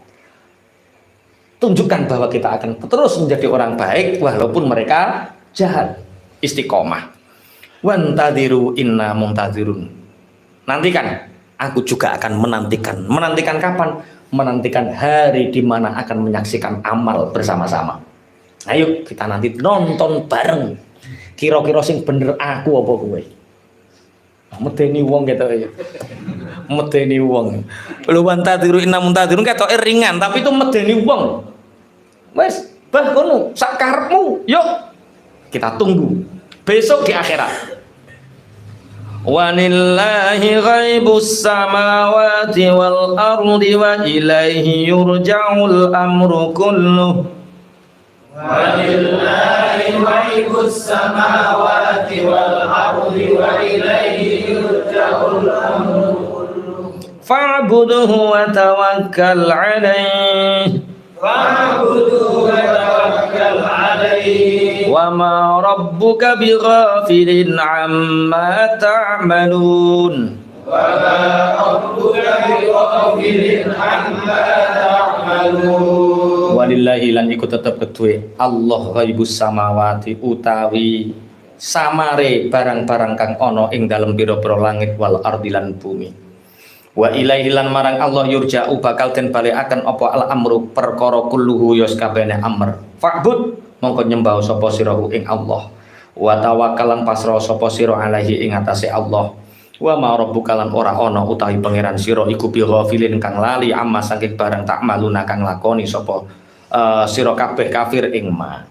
Tunjukkan bahwa kita akan terus menjadi orang baik walaupun mereka jahat. Istiqomah. Wantadiru inna muntadirun. Nantikan, aku juga akan menantikan. Menantikan kapan? Menantikan hari di mana akan menyaksikan amal bersama-sama. Ayo kita nanti nonton bareng. Kira-kira sing bener aku apa kowe? Medeni wong gitu ya. Medeni wong. Lu wantadiru inna muntadirun ketoke ringan tapi itu medeni wong. Wes, bah kono sak karepmu. Yuk. Kita tunggu besok di akhirat. Walillahi ghaibus samawati wal ardi wa ilaihi yurja'ul amru kulluh. Walillahi ghaibus samawati wal ardi wa ilaihi yurja'ul amru kulluh. Fa'budhu wa tawakkal 'alaihi. Fa'budhu wa tawakkal 'alaihi. Wa ma rabbuka bighafilin 'amma ta'malun. Wa ma rabbuka bighafilin 'amma ta'malun. Walillahi lan iku tetep kedue Allah ghaibus samawati utawi samare barang-barang kang ana ing dalem pira-pira langit wal ardi lan bumi. Wa ilaihi lan marang Allah yurja'u bakal den balekaken apa al amru perkara kulluhu yos kabehane amr. Fa'bud mongko nyembah sapa sira ing Allah. Wa tawakkalan pasrah sapa sira alaihi ing atase Allah. Wa ma rabbuka lan ora ana utawi pangeran sira iku bi ghafilin kang lali amma saking barang tak maluna kang lakoni sapa sira kabeh kafir ing ma.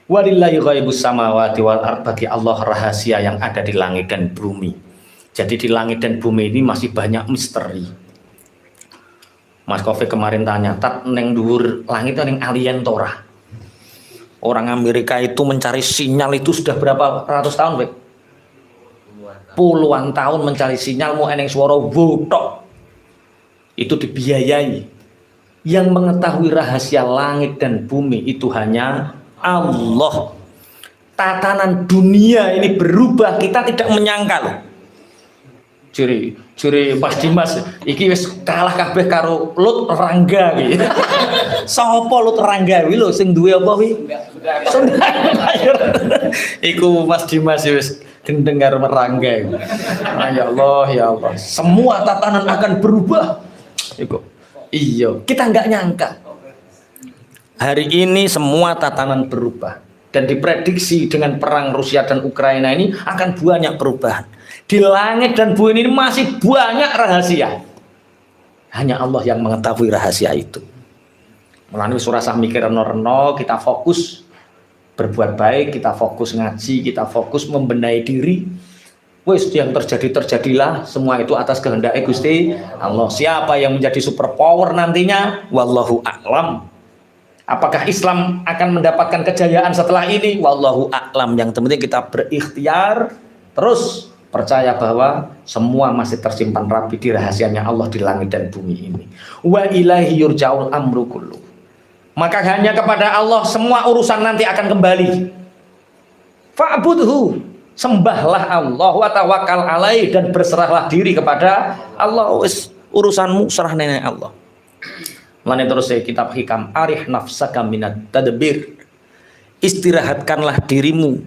Walillahi ghaibus samawati wal ardh, bagi Allah rahasia yang ada di langit dan bumi. Jadi di langit dan bumi ini masih banyak misteri. Mas Kofi kemarin tanya, tat neng dhuwur langit neng alien tora. Orang Amerika itu mencari sinyal itu sudah berapa ratus tahun, Bek? Puluhan tahun mencari sinyal mau eneng suara botok. Itu dibiayai. Yang mengetahui rahasia langit dan bumi itu hanya Allah. Tatanan dunia ini berubah, kita tidak menyangka loh. Ciri Mas Dimas iki wis kalah kabeh karo Lut Rangga iki. Sapa Lut Rangga kuwi lho sing duwe apa kuwi? Iku Mas Dimas wis gendeng karo Rangga. Ya Allah, ya Allah. Semua tatanan akan berubah. Iku. Iya, kita nggak nyangka. Hari ini semua tatanan berubah dan diprediksi dengan perang Rusia dan Ukraina ini akan banyak perubahan. Di langit dan bumi ini masih banyak rahasia. Hanya Allah yang mengetahui rahasia itu. Mulane surah mikir reno-reno, kita fokus berbuat baik, kita fokus ngaji, kita fokus membenahi diri. Wis yang terjadilah, semua itu atas kehendak Gusti Allah. Siapa yang menjadi superpower nantinya? Wallahu a'lam. Apakah Islam akan mendapatkan kejayaan setelah ini? Wallahu a'lam. Yang penting kita berikhtiar terus percaya bahwa semua masih tersimpan rapi di rahasianya Allah di langit dan bumi ini. Wa ilaihi yurja'ul amru kullu. Maka hanya kepada Allah semua urusan nanti akan kembali. Fa'budhu, sembahlah Allah wa tawakkal alaih, dan berserahlah diri kepada Allah. Wis urusanmu serah nenek Allah. Mulane terus kitab hikam, arih nafsaka minat tadbir. Istirahatkanlah dirimu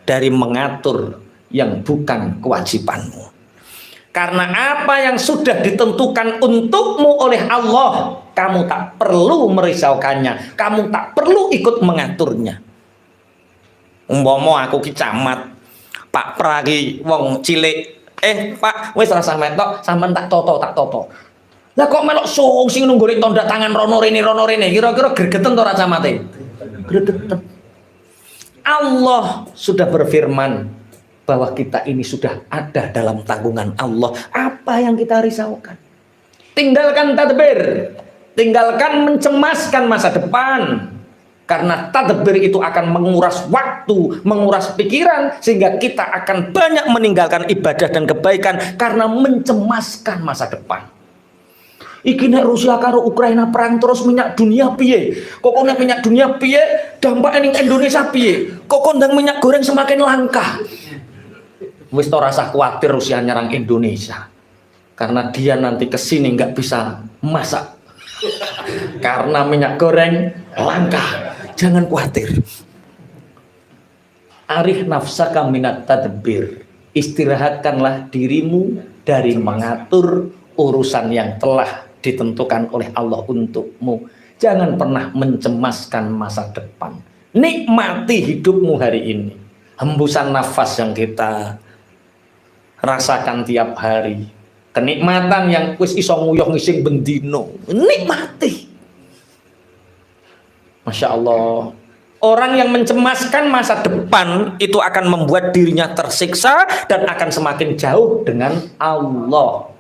dari mengatur yang bukan kewajibanmu. Karena apa yang sudah ditentukan untukmu oleh Allah, kamu tak perlu merisaukannya, kamu tak perlu ikut mengaturnya. Umpama aku ki camat, Pak Pragi wong cilik, Pak wis rasa metok, sampean tak toto. Lah kok melok sing nunggu tanda tangan rono rene, kira-kira gregeten to ra camate? Gregeten. Allah sudah berfirman bahwa kita ini sudah ada dalam tanggungan Allah. Apa yang kita risaukan? Tinggalkan tadbir, tinggalkan mencemaskan masa depan. Karena tadbir itu akan menguras waktu, menguras pikiran, sehingga kita akan banyak meninggalkan ibadah dan kebaikan karena mencemaskan masa depan. Iki nek Rusia karo Ukraina perang terus minyak dunia piye? Kok nek minyak dunia piye? Dampak ning Indonesia piye? Kok kondang minyak goreng semakin langka? Wis to rasa khawatir Rusia nyerang Indonesia. Karena dia nanti kesini nggak bisa masak. Karena minyak goreng langka. Jangan khawatir. Arih nafsaka minat tadbir. Istirahatkanlah dirimu dari mengatur urusan yang telah ditentukan oleh Allah untukmu. Jangan pernah mencemaskan masa depan. Nikmati hidupmu hari ini. Hembusan nafas yang kita rasakan tiap hari, kenikmatan yang wis iso nguyuh ngising bendino, nikmati. Masya Allah. Orang yang mencemaskan masa depan itu akan membuat dirinya tersiksa dan akan semakin jauh dengan Allah.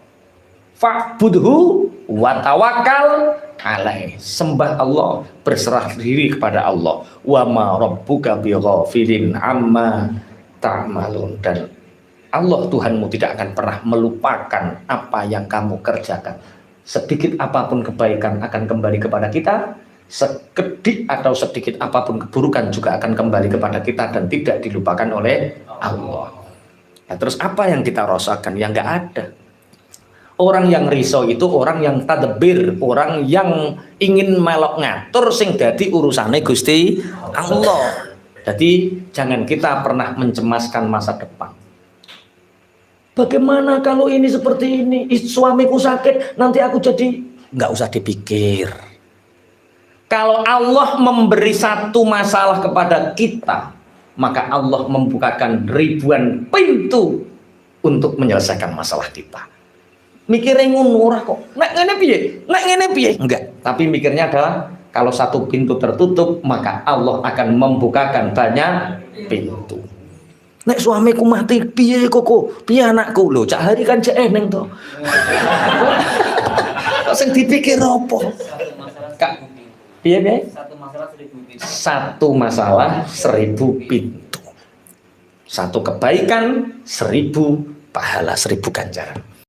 Fa'budhu wa tawakkal alaih. Sembah Allah, berserah diri kepada Allah. Wa ma rabbuka bighafilin amma ta'malun. Dan Allah Tuhanmu tidak akan pernah melupakan apa yang kamu kerjakan. Sedikit apapun kebaikan akan kembali kepada kita, sekedik atau sedikit apapun keburukan juga akan kembali kepada kita dan tidak dilupakan oleh Allah. Nah, terus apa yang kita rasakan? Yang nggak ada. Orang yang risau itu orang yang tadbir, orang yang ingin melok ngatur sing dadi urusane Gusti Allah. Jadi jangan kita pernah mencemaskan masa depan. Bagaimana kalau ini seperti ini, suamiku sakit, nanti aku jadi, nggak usah dipikir. Kalau Allah memberi satu masalah kepada kita, maka Allah membukakan ribuan pintu untuk menyelesaikan masalah kita. Mikirnya ngono ora kok, nek ngene piye, enggak. Tapi mikirnya adalah kalau satu pintu tertutup, maka Allah akan membukakan banyak pintu. Nek suamiku mati piye koko, piye anakku lho, cak hari kan cek eneng to. Kok sing dipikir apa? Kak, piye? Satu masalah 1000 pintu. Satu kebaikan 1000 pahala, 1000 ganjaran.